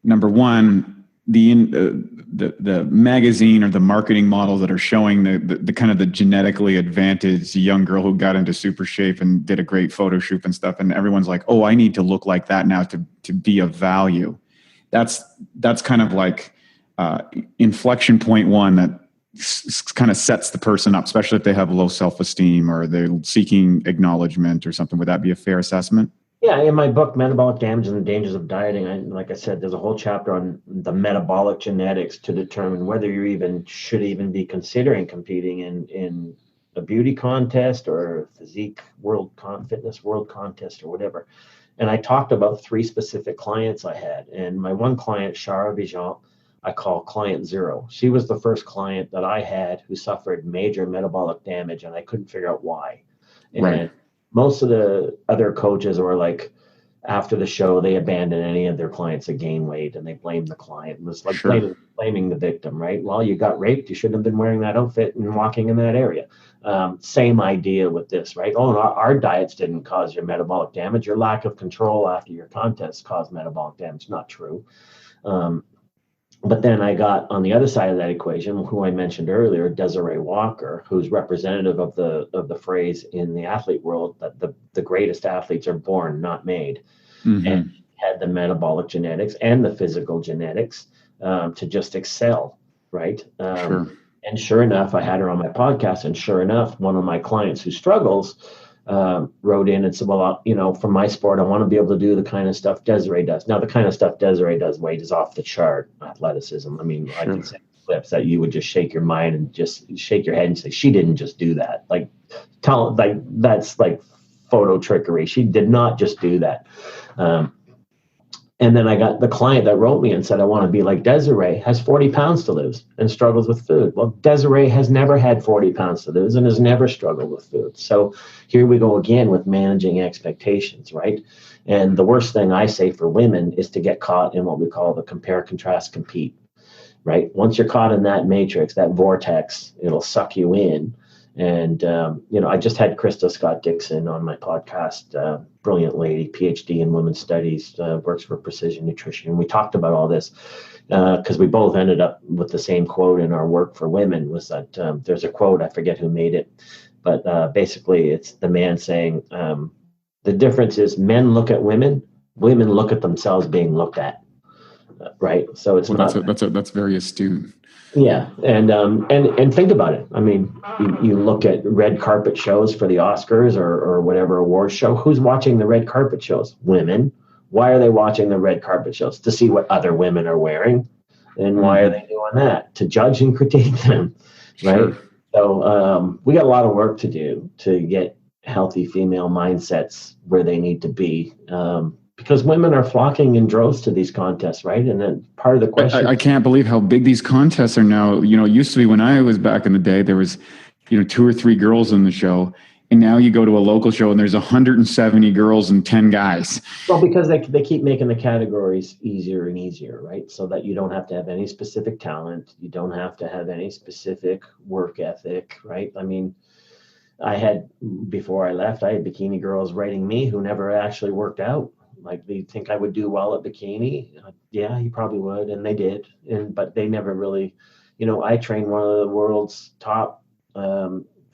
S1: number one, the magazine or the marketing models that are showing the kind of the genetically advantaged young girl who got into super shape and did a great photo shoot and stuff, and everyone's like, oh, I need to look like that now to be of value. That's kind of like inflection point one that kind of sets the person up, especially if they have low self-esteem or they're seeking acknowledgement or something. Would that be a fair assessment?
S2: Yeah, in my book, Metabolic Damage and the Dangers of Dieting, like I said, there's a whole chapter on the metabolic genetics to determine whether you should even be considering competing in a beauty contest or physique fitness world contest or whatever. And I talked about 3 specific clients I had. And my one client, Shara Vijan, I call client 0. She was the first client that I had who suffered major metabolic damage, and I couldn't figure out why. And most of the other coaches were like, after the show, they abandoned any of their clients that gained weight, and they blamed the client. It was like blaming the victim, right? Well, you got raped. You shouldn't have been wearing that outfit and walking in that area. Same idea with this, right? Oh, no, our diets didn't cause your metabolic damage. Your lack of control after your contest caused metabolic damage. Not true. But then I got on the other side of that equation, who I mentioned earlier, Desiree Walker, who's representative of the phrase in the athlete world that the greatest athletes are born, not made. And had the metabolic genetics and the physical genetics to just excel, right? And sure enough, I had her on my podcast, and sure enough, one of my clients who struggles wrote in and said, well, for my sport, I want to be able to do the kind of stuff Desiree does. Now, the kind of stuff Desiree does, Wade, is off the chart athleticism. I mean, I can say clips that you would just shake your mind and just shake your head and say, she didn't just do that. That's like photo trickery. She did not just do that. And then I got the client that wrote me and said, I want to be like Desiree, has 40 pounds to lose and struggles with food. Well, Desiree has never had 40 pounds to lose and has never struggled with food. So here we go again with managing expectations, right? And the worst thing I say for women is to get caught in what we call the compare, contrast, compete, right? Once you're caught in that matrix, that vortex, it'll suck you in. And, I just had Krista Scott Dixon on my podcast, brilliant lady, PhD in women's studies, works for Precision Nutrition. And we talked about all this because we both ended up with the same quote in our work for women, was that there's a quote, I forget who made it, but basically it's the man saying, the difference is men look at women, women look at themselves being looked at, right? So it's
S1: that's very astute.
S2: Yeah, and think about it. I mean, you look at red carpet shows for the Oscars or whatever awards show. Who's watching the red carpet shows? Women. Why are they watching the red carpet shows? To see what other women are wearing. And why are they doing that? To judge and critique them, right? Sure. So we got a lot of work to do to get healthy female mindsets where they need to be. Because women are flocking in droves to these contests, right? And then part of the question...
S1: I can't believe how big these contests are now. It used to be when I was back in the day, there was, 2 or 3 girls in the show. And now you go to a local show and there's 170 girls and 10 guys.
S2: Well, because they keep making the categories easier and easier, right? So that you don't have to have any specific talent. You don't have to have any specific work ethic, right? I mean, before I left, I had bikini girls writing me who never actually worked out. Like, they think I would do well at bikini. Yeah, you probably would. And they did. But they never really, I trained one of the world's top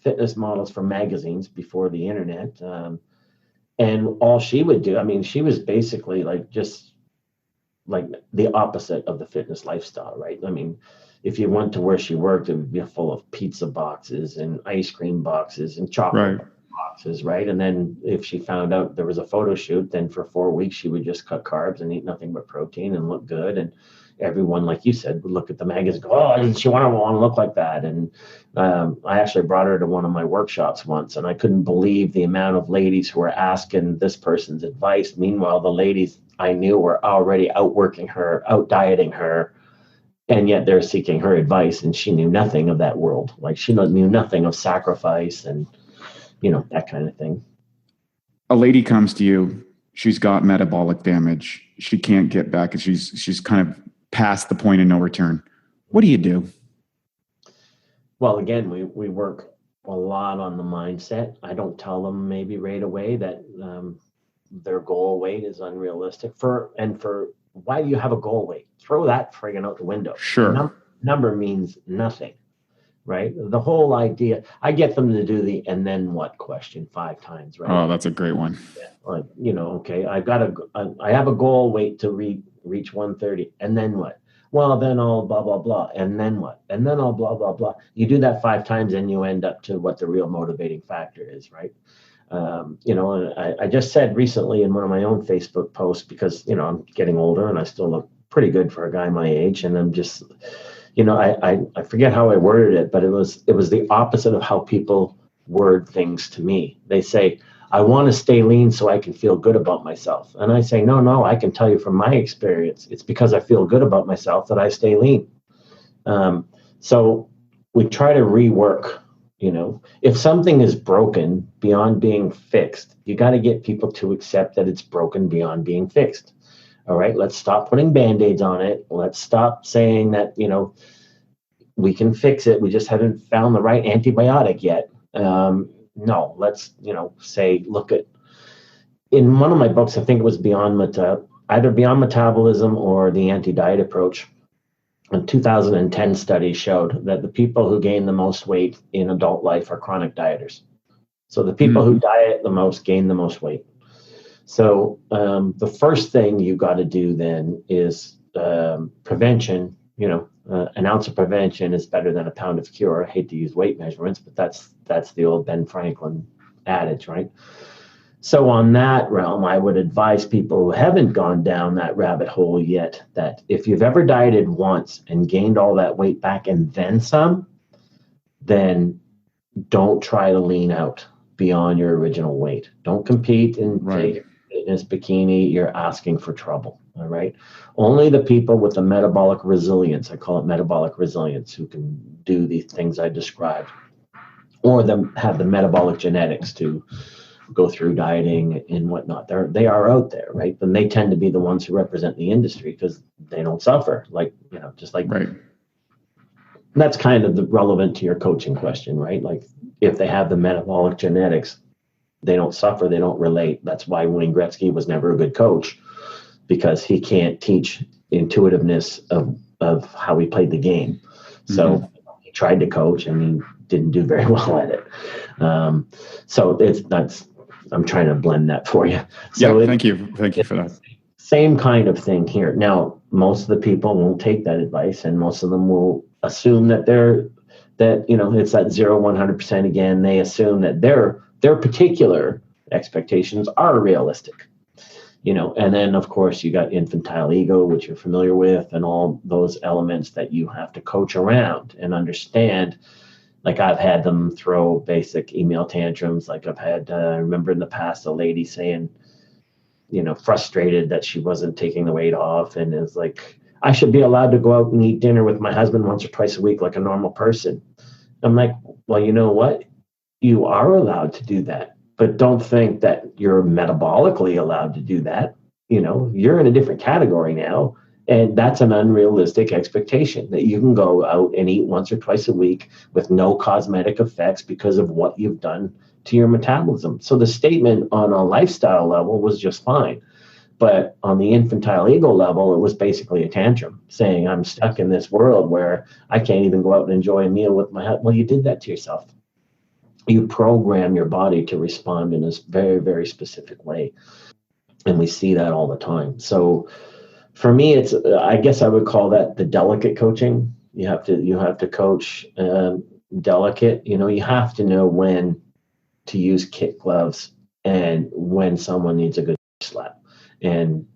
S2: fitness models for magazines before the internet. And all she would do, I mean, she was basically just like the opposite of the fitness lifestyle, right? I mean, if you went to where she worked, it would be full of pizza boxes and ice cream boxes and chocolate boxes, right? And then if she found out there was a photo shoot, then for 4 weeks she would just cut carbs and eat nothing but protein and look good. And everyone, like you said, would look at the magazine and go, oh, she want to look like that. And I actually brought her to one of my workshops once, and I couldn't believe the amount of ladies who were asking this person's advice. Meanwhile, the ladies I knew were already outworking her, out dieting her, and yet they're seeking her advice, and she knew nothing of that world. Like, she knew nothing of sacrifice and that kind of thing.
S1: A lady comes to you, she's got metabolic damage. She can't get back, and she's kind of past the point of no return. What do you do?
S2: Well, again, we work a lot on the mindset. I don't tell them maybe right away that their goal weight is unrealistic. For why do you have a goal weight? Throw that friggin' out the window.
S1: Sure.
S2: Number means nothing. Right? The whole idea, I get them to do the and then what question 5 times, right?
S1: Oh, that's a great one.
S2: Yeah. Okay, I have a goal weight to reach 130, and then what? Well, then I'll blah, blah, blah, and then what? And then I'll blah, blah, blah. You do that 5 times and you end up to what the real motivating factor is, right? And I just said recently in one of my own Facebook posts, because, I'm getting older and I still look pretty good for a guy my age, and I'm just... I forget how I worded it, but it was the opposite of how people word things to me. They say, I want to stay lean so I can feel good about myself. And I say, no, I can tell you from my experience, it's because I feel good about myself that I stay lean. So we try to rework, if something is broken beyond being fixed, you got to get people to accept that it's broken beyond being fixed. All right, let's stop putting Band-Aids on it. Let's stop saying that, we can fix it. We just haven't found the right antibiotic yet. No, let's, say, look at, in one of my books, I think it was either Beyond Metabolism or the Anti-Diet Approach. A 2010 study showed that the people who gain the most weight in adult life are chronic dieters. So the people who diet the most gain the most weight. So the first thing you got to do then is prevention. An ounce of prevention is better than a pound of cure. I hate to use weight measurements, but that's the old Ben Franklin adage, right? So on that realm, I would advise people who haven't gone down that rabbit hole yet that if you've ever dieted once and gained all that weight back and then some, then don't try to lean out beyond your original weight. Don't compete in fitness bikini. You're asking for trouble. All right. Only the people with the metabolic resilience, I call it metabolic resilience, who can do the things I described, or have the metabolic genetics to go through dieting and whatnot. They are out there, right? And they tend to be the ones who represent the industry because they don't suffer. Right. That's kind of relevant to your coaching question, right? Like if they have the metabolic genetics, they don't suffer, they don't relate. That's why Wayne Gretzky was never a good coach, because he can't teach intuitiveness of how he played the game. So he tried to coach and he didn't do very well at it. I'm trying to blend that for you. So
S1: thank you for that.
S2: Same kind of thing here. Now, most of the people won't take that advice, and most of them will assume that it's that 0-100% again. They assume that their particular expectations are realistic. And then of course you got infantile ego, which you're familiar with, and all those elements that you have to coach around and understand. Like I've had them throw basic email tantrums. Like I've had, I remember in the past, a lady saying, frustrated that she wasn't taking the weight off, and is like, I should be allowed to go out and eat dinner with my husband once or twice a week like a normal person. I'm like, well, you know what? You are allowed to do that, but don't think that you're metabolically allowed to do that. You're in a different category now. And that's an unrealistic expectation that you can go out and eat once or twice a week with no cosmetic effects because of what you've done to your metabolism. So the statement on a lifestyle level was just fine. But on the infantile ego level, it was basically a tantrum saying, I'm stuck in this world where I can't even go out and enjoy a meal with my husband. Well, you did that to yourself. You program your body to respond in a very, very specific way. And we see that all the time. So for me, I guess I would call that the delicate coaching. You have to coach delicate. You have to know when to use kid gloves and when someone needs a good slap. And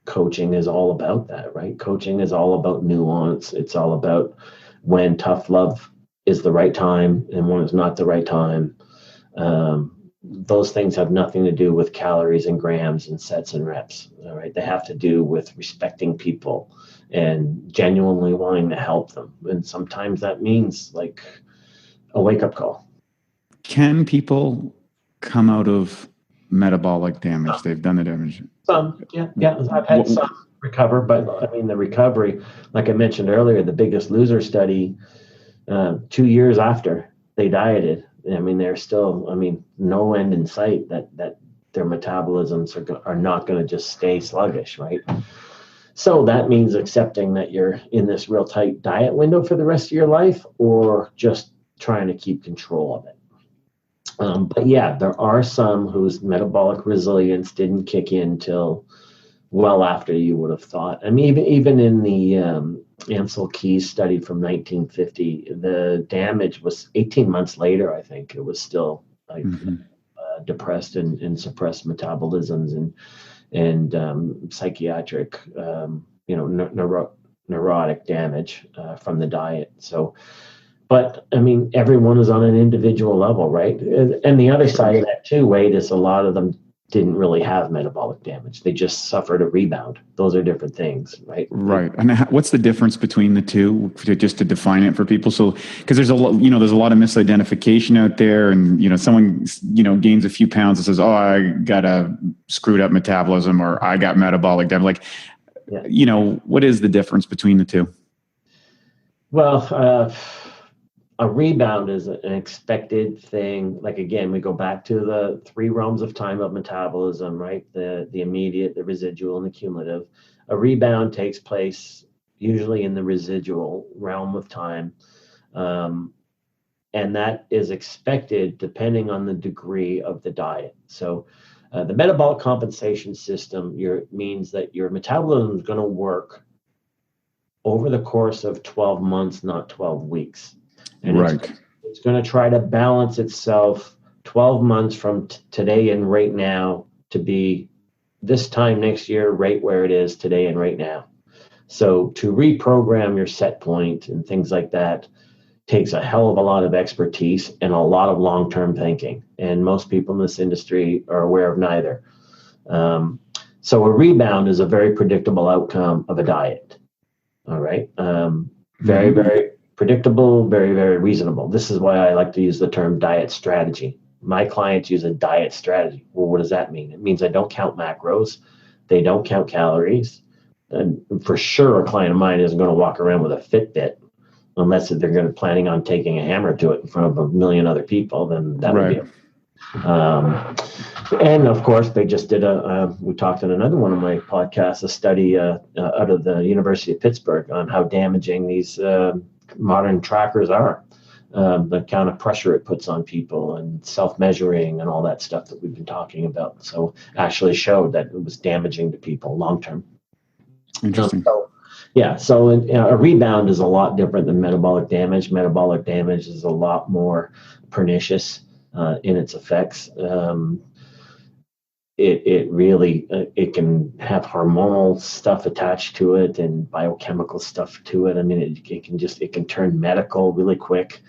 S2: coaching is all about that, right? Coaching is all about nuance. It's all about when tough love is the right time and when it's not the right time. Those things have nothing to do with calories and grams and sets and reps. All right. They have to do with respecting people and genuinely wanting to help them. And sometimes that means like a wake-up call.
S1: Can people come out of metabolic damage? They've done the damage.
S2: Some, yeah. I've had some recover, but I mean, the recovery, like I mentioned earlier, the Biggest Loser study, 2 years after they dieted, I mean, they're still, no end in sight that their metabolisms are not going to just stay sluggish, right? So that means accepting that you're in this real tight diet window for the rest of your life, or just trying to keep control of it. But yeah, there are some whose metabolic resilience didn't kick in till well after you would have thought. I mean, even in the Ansel Keys study from 1950, the damage was 18 months later. I think it was still like depressed and suppressed metabolisms and psychiatric, neurotic damage from the diet. So But I mean, everyone is on an individual level, right? And the other side of that too, Wade, is a lot of them didn't really have metabolic damage. They just suffered a rebound. Those are different things, right?
S1: Right. And what's the difference between the two, just to define it for people? So, because there's a lot, there's a lot of misidentification out there, and, someone, gains a few pounds and says, oh, I got a screwed up metabolism, or I got metabolic damage. Like, what is the difference between the two?
S2: Well, a rebound is an expected thing. Like, again, we go back to the 3 realms of time of metabolism, right? The immediate, the residual, and the cumulative. A rebound takes place usually in the residual realm of time. And that is expected depending on the degree of the diet. So the metabolic compensation system means that your metabolism is going to work over the course of 12 months, not 12 weeks. And
S1: right.
S2: It's going to try to balance itself 12 months from today and right now to be this time next year, right where it is today and right now. So to reprogram your set point and things like that takes a hell of a lot of expertise and a lot of long-term thinking. And most people in this industry are aware of neither. So a rebound is a very predictable outcome of a diet. All right. Very, very predictable, very, very reasonable. This is why I like to use the term diet strategy. My clients use a diet strategy. Well, what does that mean? It means I don't count macros. They don't count calories. And for sure, a client of mine isn't going to walk around with a Fitbit unless they're planning on taking a hammer to it in front of a million other people. Then that would be and of course, they just did we talked in another one of my podcasts, a study out of the University of Pittsburgh on how damaging these modern trackers are, the kind of pressure it puts on people and self-measuring and all that stuff that we've been talking about. So actually showed that it was damaging to people long-term.
S1: Interesting.
S2: So a rebound is a lot different than metabolic damage. Metabolic damage is a lot more pernicious in its effects. It really can have hormonal stuff attached to it and biochemical stuff to it. I mean, it can turn medical really quick.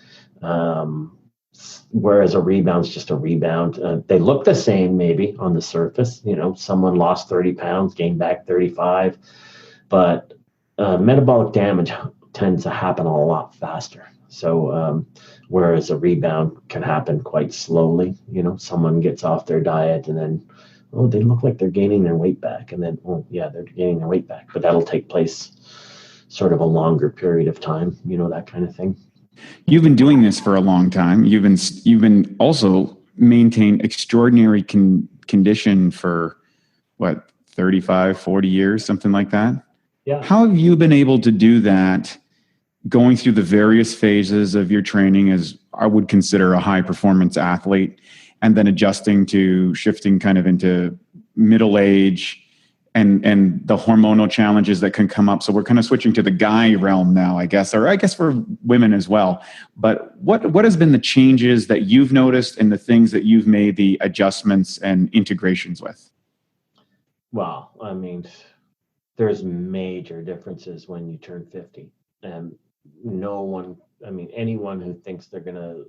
S2: Whereas a rebound's just a rebound. They look the same maybe on the surface. Someone lost 30 pounds, gained back 35, but metabolic damage tends to happen a lot faster. So whereas a rebound can happen quite slowly. Someone gets off their diet and then, they look like they're gaining their weight back. And then, they're gaining their weight back. But that'll take place sort of a longer period of time, that kind of thing.
S1: You've been doing this for a long time. You've been also maintained extraordinary condition for, 35, 40 years, something like that?
S2: Yeah.
S1: How have you been able to do that, going through the various phases of your training as I would consider a high performance athlete, and then adjusting to shifting kind of into middle age and the hormonal challenges that can come up? So we're kind of switching to the guy realm now, I guess, or I guess for women as well. But what has been the changes that you've noticed and the things that you've made the adjustments and integrations with?
S2: Well, I mean, there's major differences when you turn 50. And anyone who thinks they're going to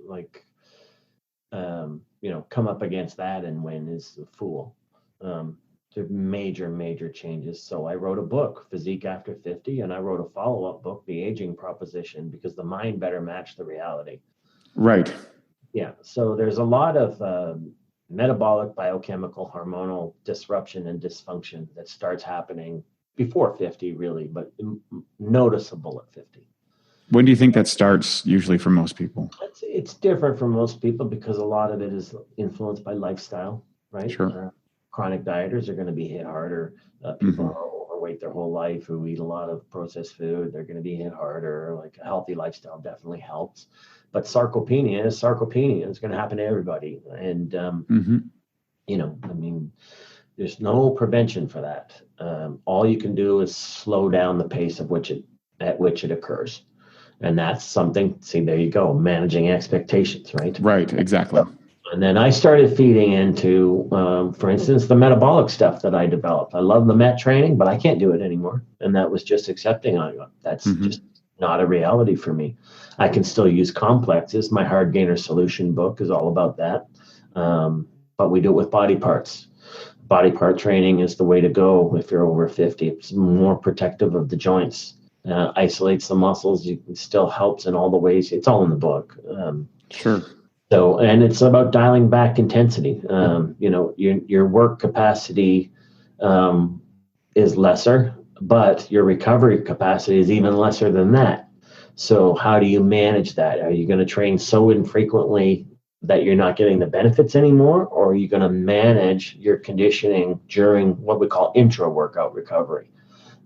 S2: come up against that and win is a fool. There are major changes. So I wrote a book, Physique After 50, and I wrote a follow-up book, The Aging Proposition, because the mind better match the reality.
S1: Right.
S2: Yeah. So there's a lot of metabolic, biochemical, hormonal disruption and dysfunction that starts happening before 50, really, but noticeable at 50.
S1: When do you think that starts usually for most people?
S2: It's different for most people because a lot of it is influenced by lifestyle, right?
S1: Sure.
S2: Chronic dieters are going to be hit harder. People who are overweight their whole life, who eat a lot of processed food, they're going to be hit harder. Like a healthy lifestyle definitely helps. But sarcopenia is going to happen to everybody. And, there's no prevention for that. All you can do is slow down the pace at which it occurs. And that's something, see, there you go, managing expectations, right?
S1: Right, exactly.
S2: And then I started feeding into, for instance, the metabolic stuff that I developed. I love the MET training, but I can't do it anymore. And that was just accepting. That's just, not a reality for me. I can still use complexes. My hard gainer solution book is all about that. But we do it with body parts. Body part training is the way to go if you're over 50. It's more protective of the joints, isolates the muscles. It still helps in all the ways. It's all in the book.
S1: Sure.
S2: So, and it's about dialing back intensity. Your work capacity is lesser, but your recovery capacity is even lesser than that. So how do you manage that? Are you going to train so infrequently that you're not getting the benefits anymore, or are you going to manage your conditioning during what we call intra-workout recovery?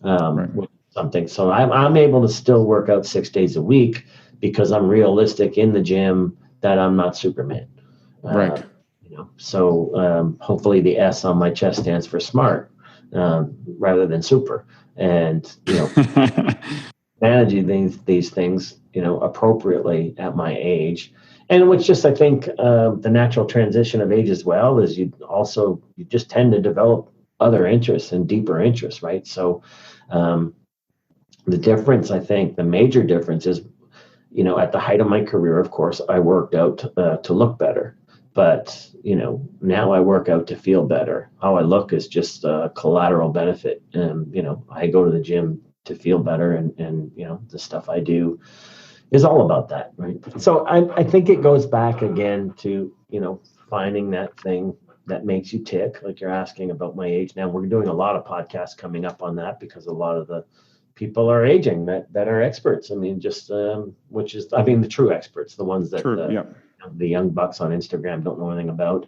S2: With something. So I'm able to still work out 6 days a week because I'm realistic in the gym that I'm not Superman.
S1: Right.
S2: So hopefully the S on my chest stands for smart rather than super. And managing these things, appropriately at my age. And which just, I think, the natural transition of age as well is you just tend to develop other interests and deeper interests, right? So the difference, I think, the major difference is, at the height of my career, of course, I worked out to look better. But, now I work out to feel better. How I look is just a collateral benefit. And, I go to the gym to feel better, and the stuff I do is all about that, right? So I think it goes back again to, finding that thing that makes you tick, like you're asking about my age. Now, we're doing a lot of podcasts coming up on that because a lot of the people are aging that are experts. I mean, just the true experts, the ones that the young bucks on Instagram don't know anything about.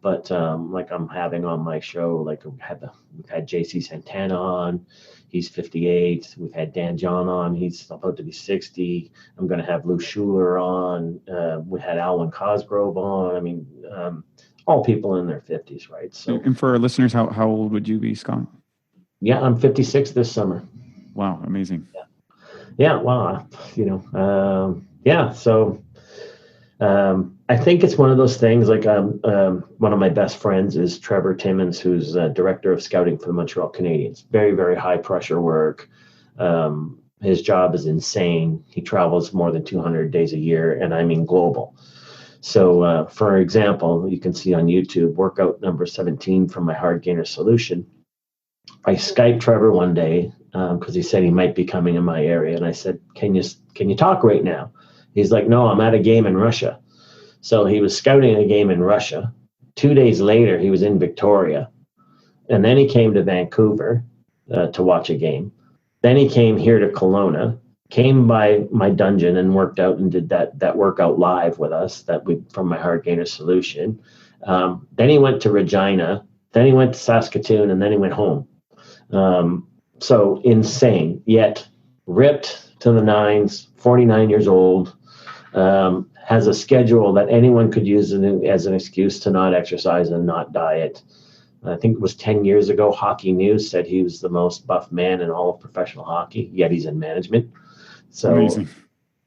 S2: But like I'm having on my show, like we've had JC Santana on. He's 58. We've had Dan John on. He's about to be 60. I'm going to have Lou Schuler on. We had Alwyn Cosgrove on. I mean, all people in their 50s, right? So,
S1: and for our listeners, how old would you be, Scott?
S2: Yeah, I'm 56 this summer.
S1: Wow, amazing.
S2: Yeah. Wow. So I think it's one of those things. Like one of my best friends is Trevor Timmons, who's director of scouting for the Montreal Canadiens. Very, very high pressure work. His job is insane. He travels more than 200 days a year, and I mean global. So, for example, you can see on YouTube workout number 17 from my hard gainer solution. I Skyped Trevor one day because he said he might be coming in my area, and I said, "Can you talk right now?" He's like, "No, I'm at a game in Russia." So he was scouting a game in Russia. 2 days later, he was in Victoria. And then he came to Vancouver to watch a game. Then he came here to Kelowna, came by my dungeon and worked out and did that workout live with us from my hard gainer solution. Then he went to Regina. Then he went to Saskatoon, and then he went home. So insane, yet ripped to the nines, 49 years old. Has a schedule that anyone could use as an excuse to not exercise and not diet. I think it was 10 years ago, Hockey News said he was the most buff man in all of professional hockey, yet he's in management. So, amazing.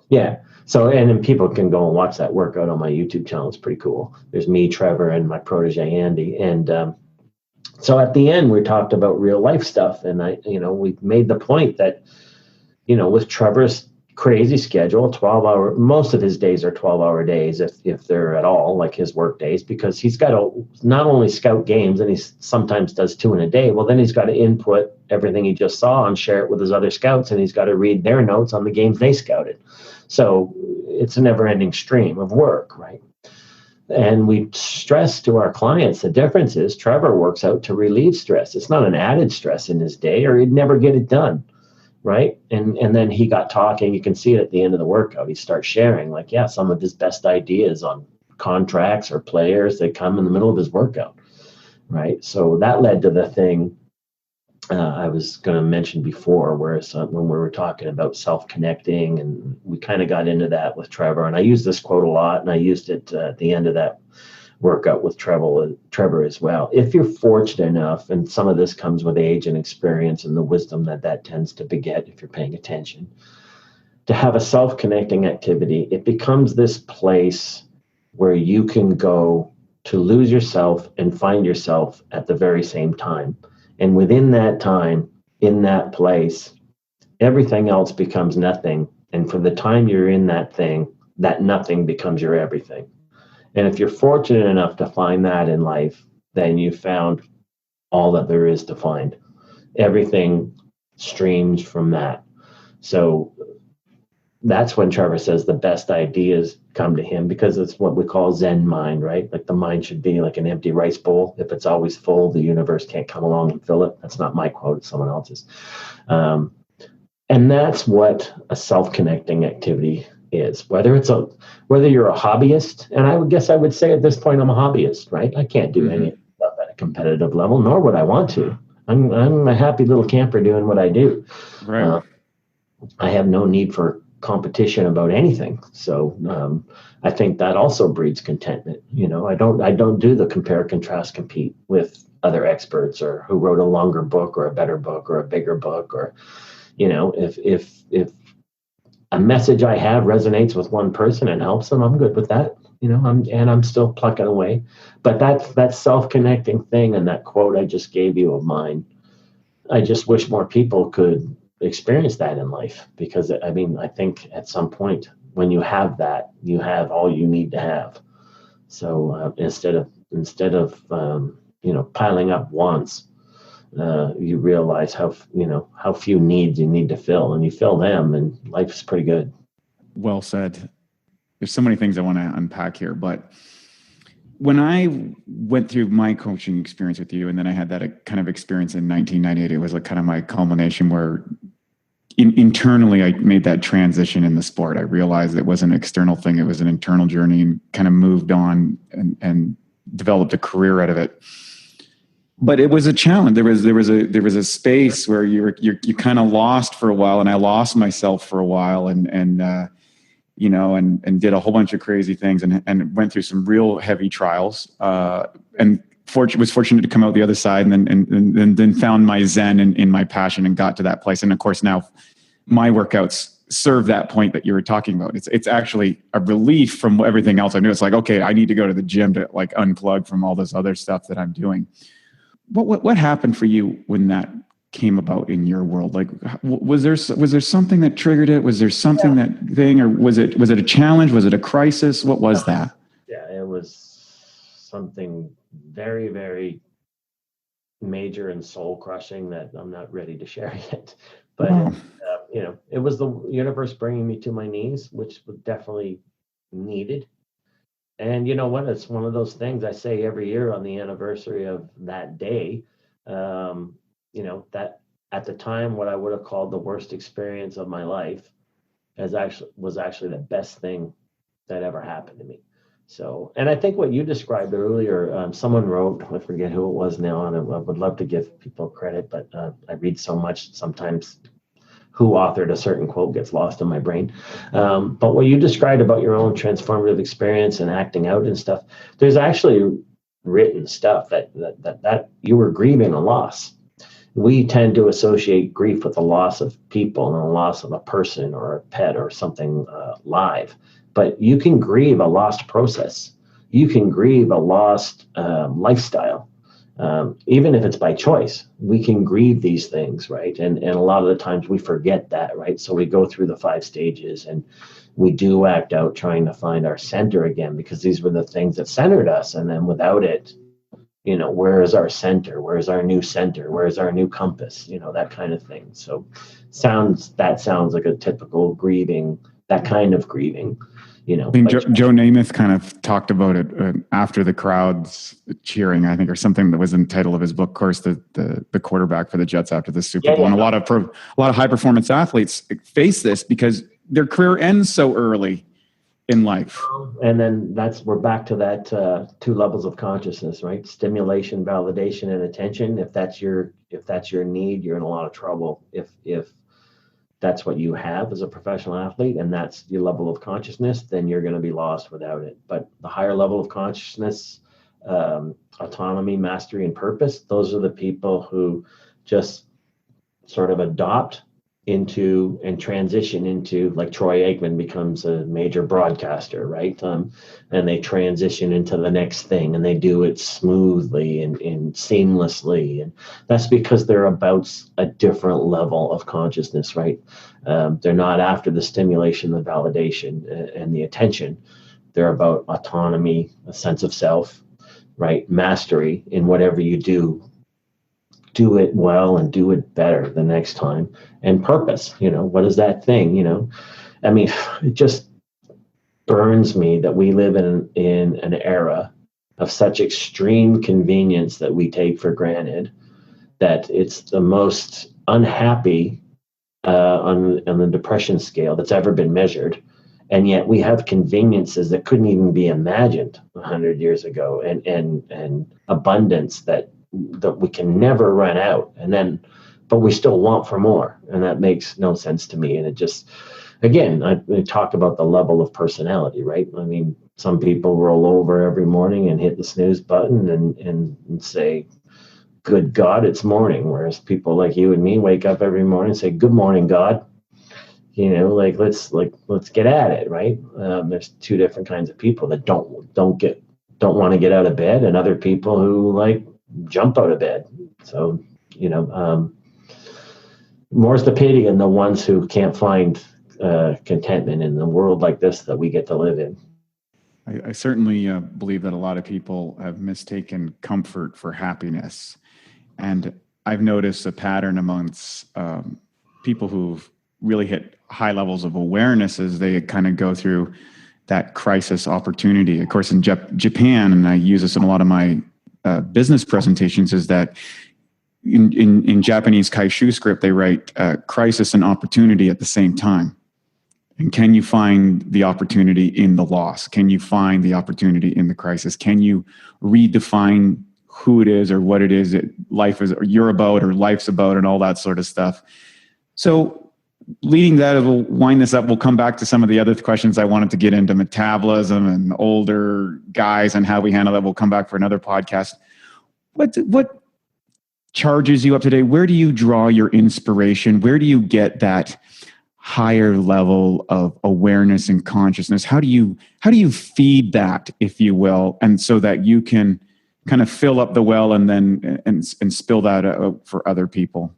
S2: Yeah. So, and then people can go and watch that workout on my YouTube channel. It's pretty cool. There's me, Trevor, and my protege, Andy. And so at the end, we talked about real life stuff. And we made the point that, with Trevor's crazy schedule, 12-hour, most of his days are 12-hour days, if they're at all like his work days, because he's got to not only scout games, and he sometimes does 2 in a day. Well, then he's got to input everything he just saw and share it with his other scouts, and he's got to read their notes on the games they scouted. So it's a never-ending stream of work, right? And we stress to our clients, the difference is Trevor works out to relieve stress. It's not an added stress in his day, or he'd never get it done. Right. And then he got talking. You can see it at the end of the workout. He starts sharing some of his best ideas on contracts or players that come in the middle of his workout. Right. So that led to the thing I was going to mention before, where when we were talking about self-connecting, and we kind of got into that with Trevor. And I use this quote a lot, and I used it at the end of that workout with Trevor as well. If you're fortunate enough, and some of this comes with age and experience and the wisdom that tends to beget if you're paying attention, to have a self-connecting activity, it becomes this place where you can go to lose yourself and find yourself at the very same time. And within that time, in that place, everything else becomes nothing. And for the time you're in that thing, that nothing becomes your everything. And if you're fortunate enough to find that in life, then you found all that there is to find. Everything streams from that. So that's when Trevor says the best ideas come to him, because it's what we call Zen mind, right? Like the mind should be like an empty rice bowl. If it's always full, the universe can't come along and fill it. That's not my quote, it's someone else's. And that's what a self-connecting activity is. Whether you're a hobbyist, and I would guess I would say at this point I'm a hobbyist, right? I can't do any stuff at a competitive level, nor would I want to. I'm a happy little camper doing what I do.
S1: Right.
S2: I have no need for competition about anything. So I think that also breeds contentment. I don't do the compare, contrast, compete with other experts or who wrote a longer book or a better book or a bigger book, or if a message I have resonates with one person and helps them, I'm good with that. I'm still plucking away. But that self-connecting thing, and that quote I just gave you of mine, I just wish more people could experience that in life, because I think at some point when you have that, you have all you need to have. So instead of piling up wants, you realize how few needs you need to fill, and you fill them, and life is pretty good.
S1: Well said. There's so many things I want to unpack here, but when I went through my coaching experience with you, and then I had that kind of experience in 1998, it was like kind of my culmination where internally I made that transition in the sport. I realized it was an external thing. It was an internal journey, and kind of moved on and developed a career out of it. But it was a challenge. There was a space where you kind of lost for a while, and I lost myself for a while, and did a whole bunch of crazy things, and went through some real heavy trials, and was fortunate to come out the other side, and then found my Zen in my passion, and got to that place. And of course now my workouts serve that point that you were talking about. It's actually a relief from everything else I knew. It's like, okay, I need to go to the gym to like unplug from all this other stuff that I'm doing. What happened for you when that came about in your world? Like, was there something that triggered it? Was there something that thing, or was it a challenge? Was it a crisis? What was that?
S2: Yeah, it was something very, very major and soul crushing that I'm not ready to share yet. But
S1: Wow.
S2: it was the universe bringing me to my knees, which was definitely needed. And you know what? It's one of those things I say every year on the anniversary of that day. That at the time, what I would have called the worst experience of my life was actually the best thing that ever happened to me. So, and I think what you described earlier, someone wrote, I forget who it was now, and I would love to give people credit, but I read so much, sometimes who authored a certain quote gets lost in my brain. But what you described about your own transformative experience and acting out and stuff, there's actually written stuff that you were grieving a loss. We tend to associate grief with the loss of people and the loss of a person or a pet or something live. But you can grieve a lost process. You can grieve a lost lifestyle. Even if it's by choice, we can grieve these things, right? And a lot of the times we forget that, right? So we go through the 5 stages and we do act out trying to find our center again, because these were the things that centered us. And then without it, where is our center? Where is our new center? Where is our new compass? That kind of thing. So that sounds like a typical grieving, that kind of grieving.
S1: I think Joe Namath kind of talked about it after the crowd's cheering, I think, or something that was in the title of his book, of course, the quarterback for the Jets after the Super Bowl. And a lot of high performance athletes face this because their career ends so early in life.
S2: And then we're back to that 2 levels of consciousness, right? Stimulation, validation, and attention. If that's your need, you're in a lot of trouble. If that's what you have as a professional athlete and that's your level of consciousness, then you're going to be lost without it. But the higher level of consciousness, autonomy, mastery, and purpose, those are the people who just sort of adopt into and transition into, like Troy Aikman becomes a major broadcaster, right? And they transition into the next thing, and they do it smoothly and seamlessly. And that's because they're about a different level of consciousness, right? They're not after the stimulation, the validation, and the attention. They're about autonomy, a sense of self, right? Mastery in whatever you do. Do it well and do it better the next time. And purpose, what is that thing? I mean, it just burns me that we live in an era of such extreme convenience that we take for granted, that it's the most unhappy on the depression scale that's ever been measured. And yet we have conveniences that couldn't even be imagined 100 years ago, and abundance that we can never run out. But we still want for more. And that makes no sense to me. And it just, again, I talk about the level of personality, right? I mean, some people roll over every morning and hit the snooze button and say, good God, it's morning. Whereas people like you and me wake up every morning and say, good morning, God. Let's get at it, right? There's two different kinds of people that don't want to get out of bed, and other people who jump out of bed. So, more's the pity in the ones who can't find contentment in the world like this that we get to live in.
S1: I certainly believe that a lot of people have mistaken comfort for happiness. And I've noticed a pattern amongst people who've really hit high levels of awareness as they kind of go through that crisis opportunity. Of course, in Japan, and I use this in a lot of my business presentations, is that in Japanese kaishu script, they write crisis and opportunity at the same time. And can you find the opportunity in the loss? Can you find the opportunity in the crisis? Can you redefine who it is or what it is that life is, or you're about, or life's about, and all that sort of stuff? So leading that, we'll wind this up. We'll come back to some of the other questions I wanted to get into, metabolism and older guys and how we handle that. We'll come back for another podcast. What charges you up today? Where do you draw your inspiration? Where do you get that higher level of awareness and consciousness? How do you feed that, if you will, and so that you can kind of fill up the well and then and spill that out for other people?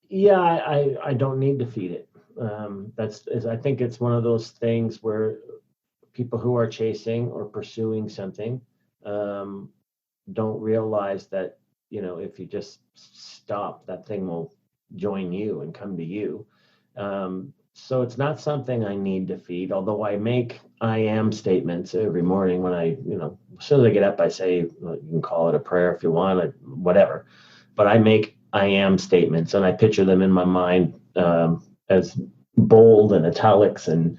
S2: Yeah, I don't need to feed it. I think it's one of those things where people who are chasing or pursuing something don't realize that, if you just stop, that thing will join you and come to you. So it's not something I need to feed, although I make I am statements every morning when as soon as I get up, I say, you can call it a prayer if you want, whatever. But I make I am statements, and I picture them in my mind as bold and italics and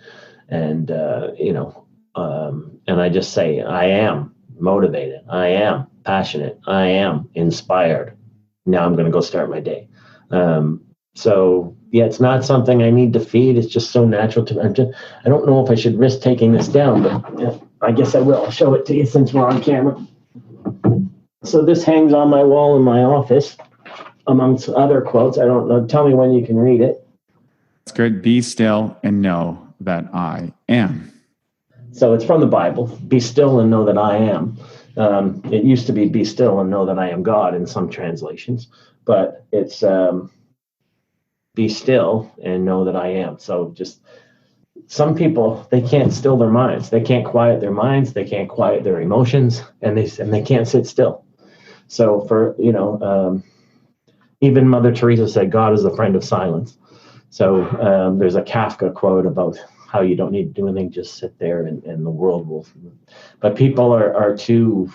S2: I just say, I am motivated, I am passionate, I am inspired. Now I'm going to go start my day. So yeah, it's not something I need to feed. It's just so natural to me. I don't know if I should risk taking this down, but I guess I will. I'll show it to you since we're on camera. So this hangs on my wall in my office, amongst other quotes. I don't know. Tell me when you can read it.
S1: It's good. Be still and know that I am.
S2: So it's from the Bible. Be still and know that I am. It used to be still and know that I am God in some translations, but it's be still and know that I am. So just some people, they can't still their minds. They can't quiet their minds. They can't quiet their emotions, and they can't sit still. So for, even Mother Teresa said, God is a friend of silence. So there's a Kafka quote about how you don't need to do anything, just sit there and the world will. But people are too,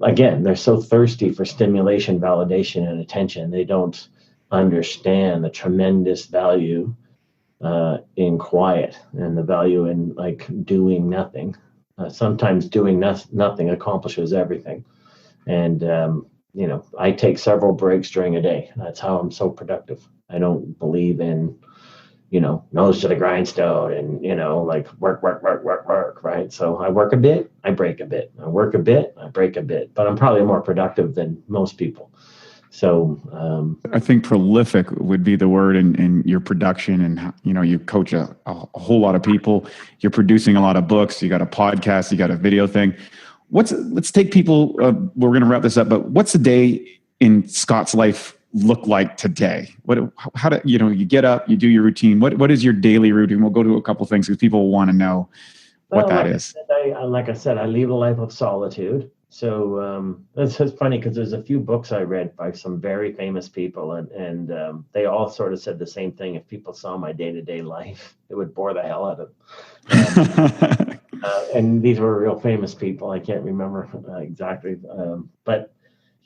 S2: again, they're so thirsty for stimulation, validation, and attention. They don't understand the tremendous value in quiet and the value in doing nothing. Sometimes doing nothing accomplishes everything. And, I take several breaks during a day. That's how I'm so productive. I don't believe in, nose to the grindstone and, work, right? So I work a bit, I break a bit. I work a bit, I break a bit. But I'm probably more productive than most people. So
S1: I think prolific would be the word in your production, and you coach a whole lot of people. You're producing a lot of books. You got a podcast. You got a video thing. Let's take people. We're going to wrap this up, but what's a day in Scott's life look like today? How do you get up? You do your routine. What is your daily routine? We'll go to a couple things because people want to know what that is.
S2: Like I said, I lead a life of solitude. So it's funny because there's a few books I read by some very famous people, and they all sort of said the same thing. If people saw my day-to-day life, it would bore the hell out of them. And these were real famous people. I can't remember exactly. But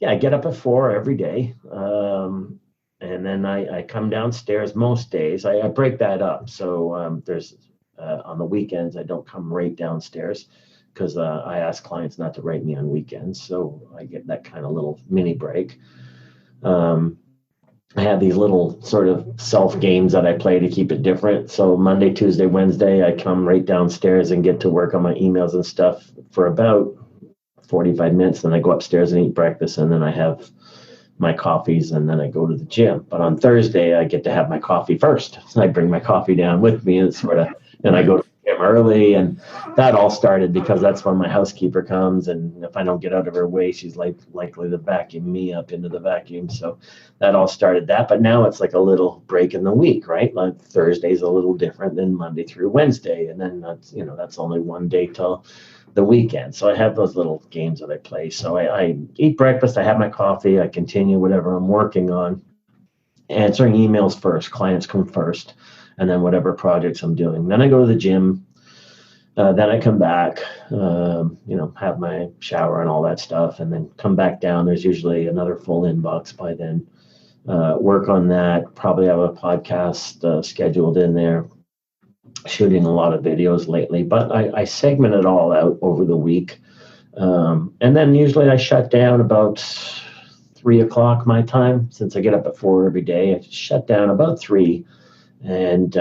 S2: yeah, I get up at 4 every day. And then I come downstairs most days. I break that up. So there's on the weekends, I don't come right downstairs, because I ask clients not to write me on weekends. So I get that kind of little mini break. I have these little sort of self games that I play to keep it different. So Monday, Tuesday, Wednesday, I come right downstairs and get to work on my emails and stuff for about 45 minutes. Then I go upstairs and eat breakfast, and then I have my coffees, and then I go to the gym. But on Thursday, I get to have my coffee first. So I bring my coffee down with me, and I go to the gym early. And that all started because that's when my housekeeper comes, and if I don't get out of her way, she's likely to vacuum me up into the vacuum. So that all started that. But now it's like a little break in the week, right? Like Thursday's a little different than Monday through Wednesday, and then that's only one day till the weekend. So I have those little games that I play. So I eat breakfast, I have my coffee, I continue whatever I'm working on, answering emails first, clients come first, and then whatever projects I'm doing. Then I go to the gym. Then I come back, have my shower and all that stuff, and then come back down. There's usually another full inbox by then. Work on that. Probably have a podcast scheduled in there. Shooting a lot of videos lately, but I segment it all out over the week. And then usually I shut down about 3 o'clock my time, since I get up at 4 every day. I shut down about 3 and,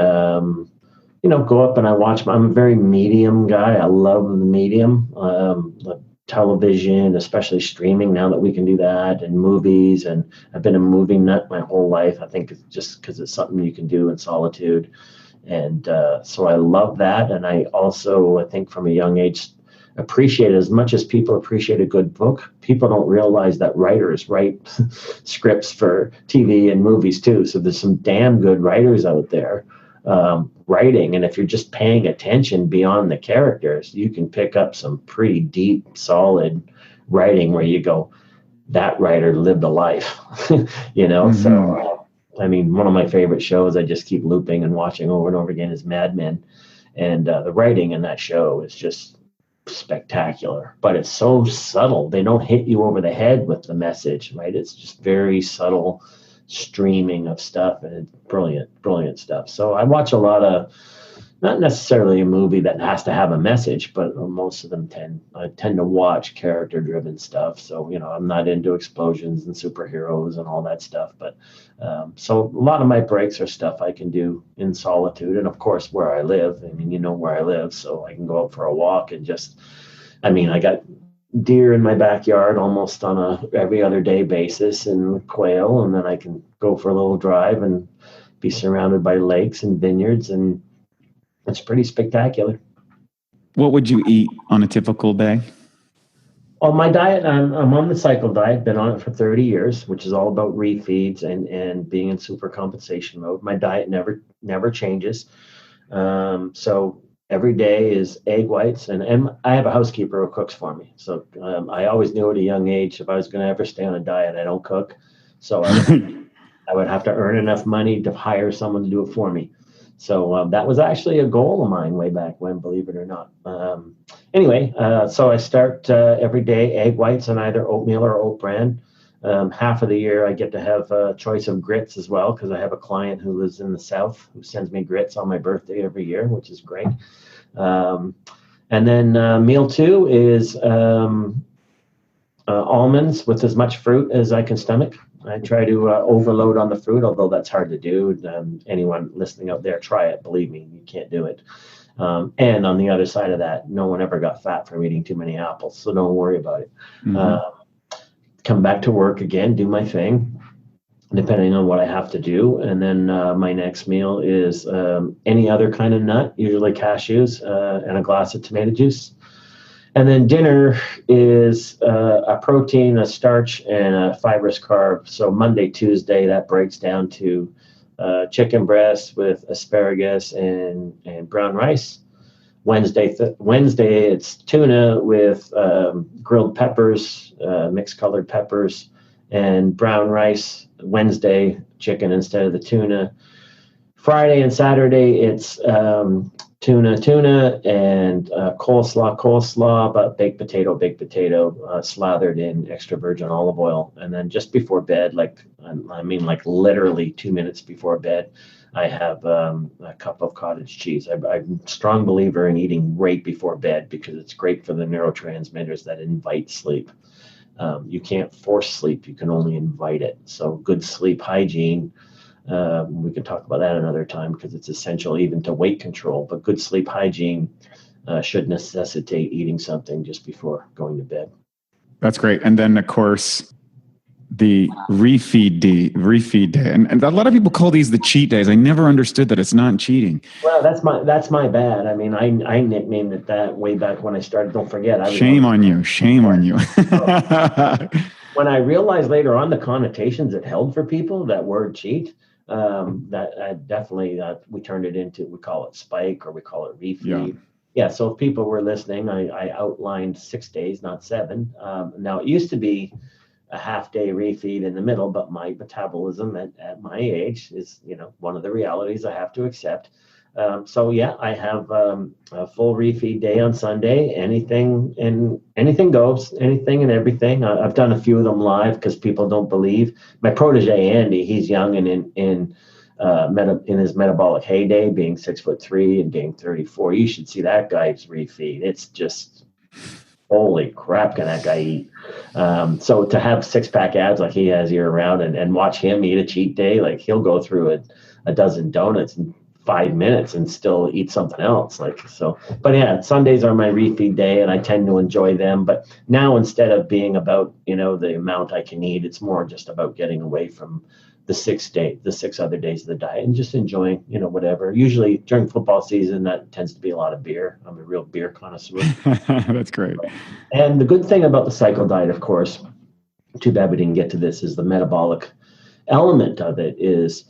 S2: go up and I watch. I'm a very medium guy. I love the medium, the television, especially streaming now that we can do that, and movies. And I've been a movie nut my whole life. I think it's just because it's something you can do in solitude. And so I love that. And I also, I think from a young age, appreciate as much as people appreciate a good book. People don't realize that writers write scripts for TV and movies too. So there's some damn good writers out there writing. And if you're just paying attention beyond the characters, you can pick up some pretty deep, solid writing where you go, that writer lived a life, Mm-hmm. So one of my favorite shows I just keep looping and watching over and over again is Mad Men. And the writing in that show is just spectacular, but it's so subtle. They don't hit you over the head with the message, right? It's just very subtle streaming of stuff, and it's brilliant stuff. So I watch a lot of, not necessarily a movie that has to have a message, but most of them I tend to watch character-driven stuff. So, I'm not into explosions and superheroes and all that stuff. But so a lot of my breaks are stuff I can do in solitude. And of course, where I live, where I live, so I can go out for a walk and I got deer in my backyard almost on a every other day basis, and quail. And then I can go for a little drive and be surrounded by lakes and vineyards, and it's pretty spectacular.
S1: What would you eat on a typical day?
S2: Well, my diet, I'm on the cycle diet, been on it for 30 years, which is all about refeeds and being in super compensation mode. My diet never changes. So every day is egg whites, and I have a housekeeper who cooks for me. So I always knew at a young age, if I was going to ever stay on a diet, I don't cook. So I would have to earn enough money to hire someone to do it for me. So that was actually a goal of mine way back when, believe it or not. So I start every day egg whites and either oatmeal or oat bran. Half of the year I get to have a choice of grits as well, because I have a client who lives in the South who sends me grits on my birthday every year, which is great. And then meal 2 is almonds with as much fruit as I can stomach. I try to overload on the fruit, although that's hard to do. Anyone listening out there, try it. Believe me, you can't do it. And on the other side of that, no one ever got fat from eating too many apples, so don't worry about it. Mm-hmm. come back to work again, do my thing, depending on what I have to do. And then my next meal is any other kind of nut, usually cashews, and a glass of tomato juice. And then dinner is a protein, a starch, and a fibrous carb. So Monday, Tuesday, that breaks down to chicken breast with asparagus and brown rice. Wednesday, it's tuna with grilled peppers, mixed colored peppers, and brown rice. Wednesday, chicken instead of the tuna. Friday and Saturday, it's tuna, and coleslaw, but baked potato, slathered in extra virgin olive oil. And then just before bed, like literally 2 minutes before bed, I have a cup of cottage cheese. I'm a strong believer in eating right before bed because it's great for the neurotransmitters that invite sleep. You can't force sleep, you can only invite it. So good sleep hygiene, we can talk about that another time because it's essential even to weight control, but good sleep hygiene should necessitate eating something just before going to bed.
S1: That's great. And then, of course, the refeed day. And a lot of people call these the cheat days. I never understood that it's not cheating.
S2: Well, that's my bad. I mean, I nicknamed it that way back when I started. Don't forget.
S1: Shame on you.
S2: When I realized later on the connotations it held for people, that word cheat, definitely we turned it into, we call it spike or we call it refeed. Yeah. So if people were listening, I outlined 6 days, not 7. Now it used to be a half-day refeed in the middle, but my metabolism at my age is, one of the realities I have to accept. So yeah, I have a full refeed day on Sunday. Anything goes, anything and everything. I've done a few of them live because people don't believe. My protege Andy, he's young and in his metabolic heyday, being 6'3" and being 34. You should see that guy's refeed. It's just holy crap, can that guy eat? So to have 6-pack abs like he has year round and watch him eat a cheat day, like he'll go through a dozen donuts in 5 minutes and still eat something else. But yeah, Sundays are my refeed day and I tend to enjoy them. But now instead of being about, the amount I can eat, it's more just about getting away from the 6 other days of the diet and just enjoying, whatever. Usually during football season, that tends to be a lot of beer. I'm a real beer connoisseur.
S1: That's great.
S2: And the good thing about the cycle diet, of course, too bad we didn't get to this, is the metabolic element of it is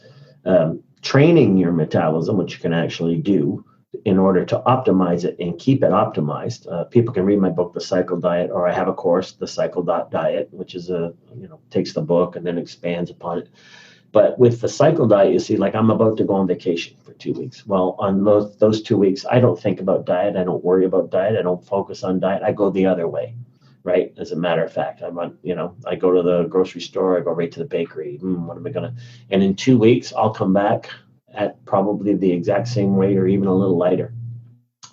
S2: training your metabolism, which you can actually do in order to optimize it and keep it optimized. People can read my book, The Cycle Diet, or I have a course, The Cycle Diet, which is takes the book and then expands upon it. But with the cycle diet, you see, like I'm about to go on vacation for 2 weeks. Well, on those 2 weeks, I don't think about diet. I don't worry about diet. I don't focus on diet. I go the other way, right? As a matter of fact, I go to the grocery store. I go right to the bakery. What am I going to? And in 2 weeks, I'll come back at probably the exact same weight or even a little lighter.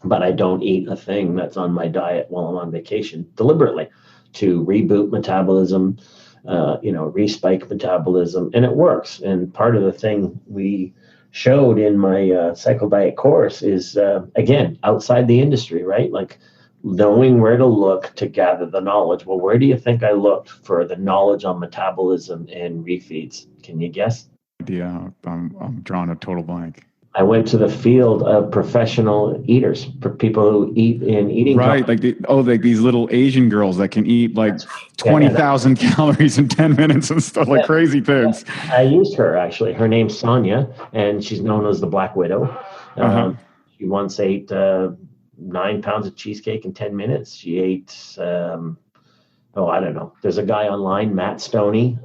S2: But I don't eat a thing that's on my diet while I'm on vacation deliberately to reboot metabolism, respike metabolism, and it works. And part of the thing we showed in my cycle diet course is, again, outside the industry, right? Like knowing where to look to gather the knowledge. Well, where do you think I looked for the knowledge on metabolism and refeeds? Can you guess?
S1: Yeah, I'm drawing a total blank.
S2: I went to the field of professional eaters, for people who eat in eating.
S1: Right, like these little Asian girls that can eat like 20,000 calories in 10 minutes and stuff, like crazy things.
S2: I used her, actually. Her name's Sonia, and she's known as the Black Widow. She once ate 9 pounds of cheesecake in 10 minutes. She ate, I don't know. There's a guy online, Matt Stoney.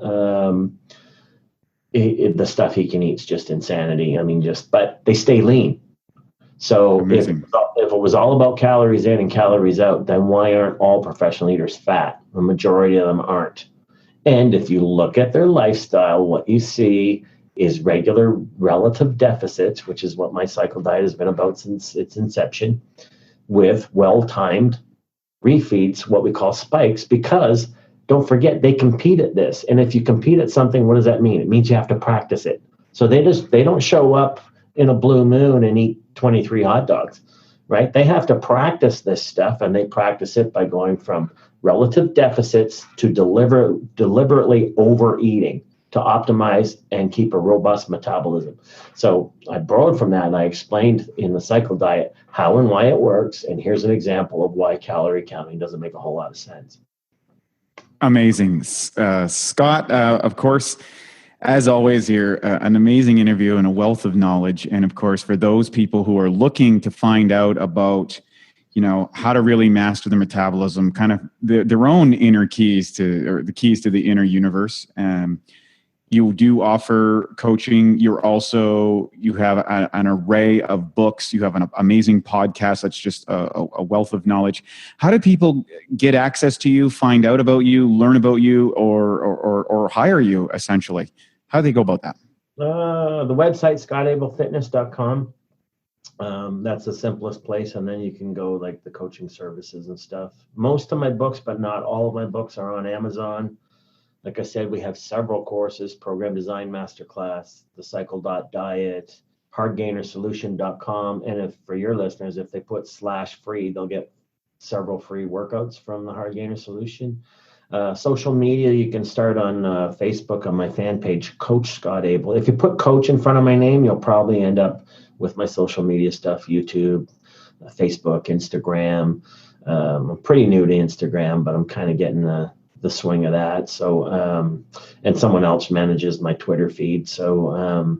S2: The stuff he can eat is just insanity. I mean, but they stay lean. So if it was all about calories in and calories out, then why aren't all professional eaters fat? The majority of them aren't. And if you look at their lifestyle, what you see is regular relative deficits, which is what my cycle diet has been about since its inception, with well-timed refeeds, what we call spikes, because don't forget, they compete at this. And if you compete at something, what does that mean? It means you have to practice it. So they don't show up in a blue moon and eat 23 hot dogs, right? They have to practice this stuff, and they practice it by going from relative deficits to deliberately overeating to optimize and keep a robust metabolism. So I borrowed from that and I explained in the cycle diet how and why it works. And here's an example of why calorie counting doesn't make a whole lot of sense.
S1: Amazing. Scott, of course, as always, you're an amazing interview and a wealth of knowledge. And of course, for those people who are looking to find out about, how to really master their metabolism, kind of their own inner keys or the keys to the inner universe. You do offer coaching. You have an array of books. You have an amazing podcast that's just a wealth of knowledge. How do people get access to you, find out about you, learn about you, or hire you, essentially? How do they go about that?
S2: The website, scottabelfitness.com. That's the simplest place. And then you can go like the coaching services and stuff. Most of my books, but not all of my books, are on Amazon. Like I said, we have several courses: Program Design Masterclass, the Cycle Diet, HardGainerSolution.com. And for your listeners, if they put /free, they'll get several free workouts from the Hard Gainer Solution. Social media, you can start on Facebook on my fan page, Coach Scott Abel. If you put Coach in front of my name, you'll probably end up with my social media stuff: YouTube, Facebook, Instagram. I'm pretty new to Instagram, but I'm kind of getting the swing of that. So, and someone else manages my Twitter feed. So,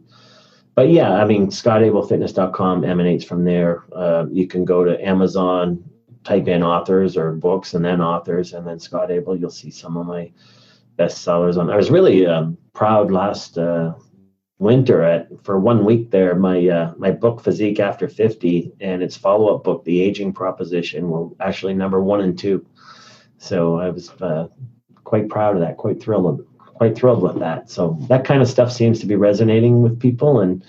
S2: but yeah, I mean, scottabelfitness.com emanates from there. You can go to Amazon, type in authors or books and then authors, and then Scott Abel. You'll see some of my best sellers on. I was really proud last winter for 1 week there. My book Physique After 50 and its follow-up book, The Aging Proposition, were actually number 1 and 2. So I was quite proud of that, quite thrilled with that. So that kind of stuff seems to be resonating with people, and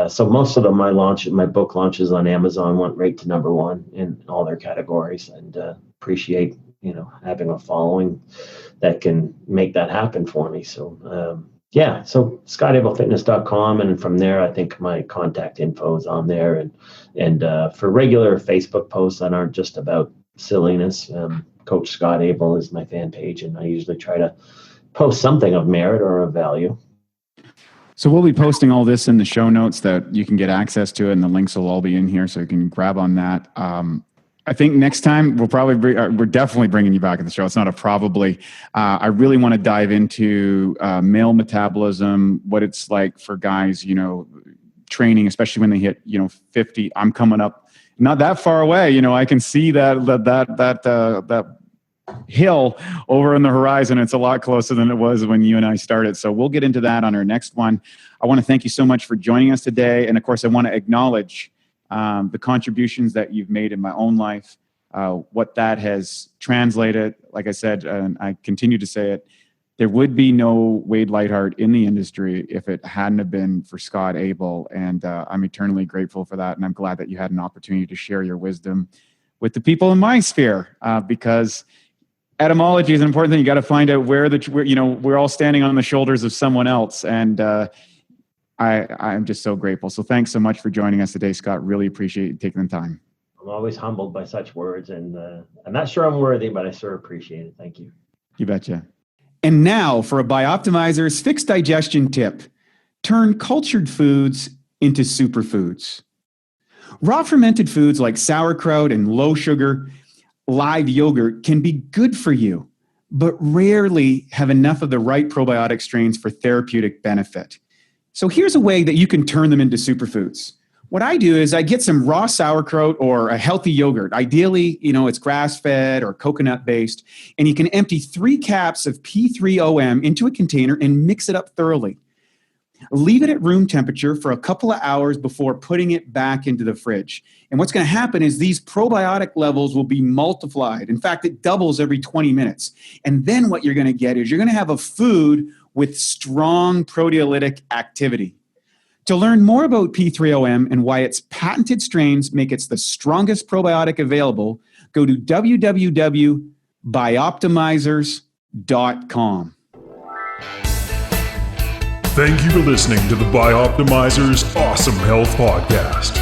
S2: so most of them, my book launches on Amazon went right to number 1 in all their categories, and appreciate having a following that can make that happen for me. So so scottabelfitness.com, and from there I think my contact info is on there, and for regular Facebook posts that aren't just about silliness, Coach Scott Abel is my fan page, and I usually try to post something of merit or of value.
S1: So we'll be posting all this in the show notes that you can get access to it, and the links will all be in here, so you can grab on that. I think next time we're definitely bringing you back at the show. It's not a probably. I really want to dive into male metabolism, what it's like for guys, training, especially when they hit 50. I'm coming up not that far away. I can see that hill over on the horizon. It's a lot closer than it was when you and I started. So we'll get into that on our next one. I want to thank you so much for joining us today. And of course, I want to acknowledge the contributions that you've made in my own life, what that has translated. Like I said, and I continue to say it, there would be no Wade Lightheart in the industry if it hadn't have been for Scott Abel. And I'm eternally grateful for that. And I'm glad that you had an opportunity to share your wisdom with the people in my sphere, because etymology is an important thing. You got to find out where we're all standing on the shoulders of someone else. And I'm just so grateful. So thanks so much for joining us today, Scott. Really appreciate you taking the time.
S2: I'm always humbled by such words, and I'm not sure I'm worthy, but I sure appreciate it. Thank you.
S1: You betcha. And now for a BiOptimizers fixed digestion tip. Turn cultured foods into superfoods. Raw fermented foods like sauerkraut and low sugar live yogurt can be good for you, but rarely have enough of the right probiotic strains for therapeutic benefit. So here's a way that you can turn them into superfoods. What I do is I get some raw sauerkraut or a healthy yogurt. Ideally, it's grass-fed or coconut-based, and you can empty 3 caps of P3OM into a container and mix it up thoroughly. Leave it at room temperature for a couple of hours before putting it back into the fridge. And what's going to happen is these probiotic levels will be multiplied. In fact, it doubles every 20 minutes. And then what you're going to get is you're going to have a food with strong proteolytic activity. To learn more about P3OM and why its patented strains make it the strongest probiotic available, go to www.BiOptimizers.com.
S3: Thank you for listening to the BiOptimizers Awesome Health Podcast.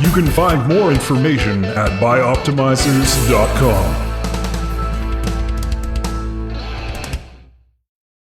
S3: You can find more information at BiOptimizers.com.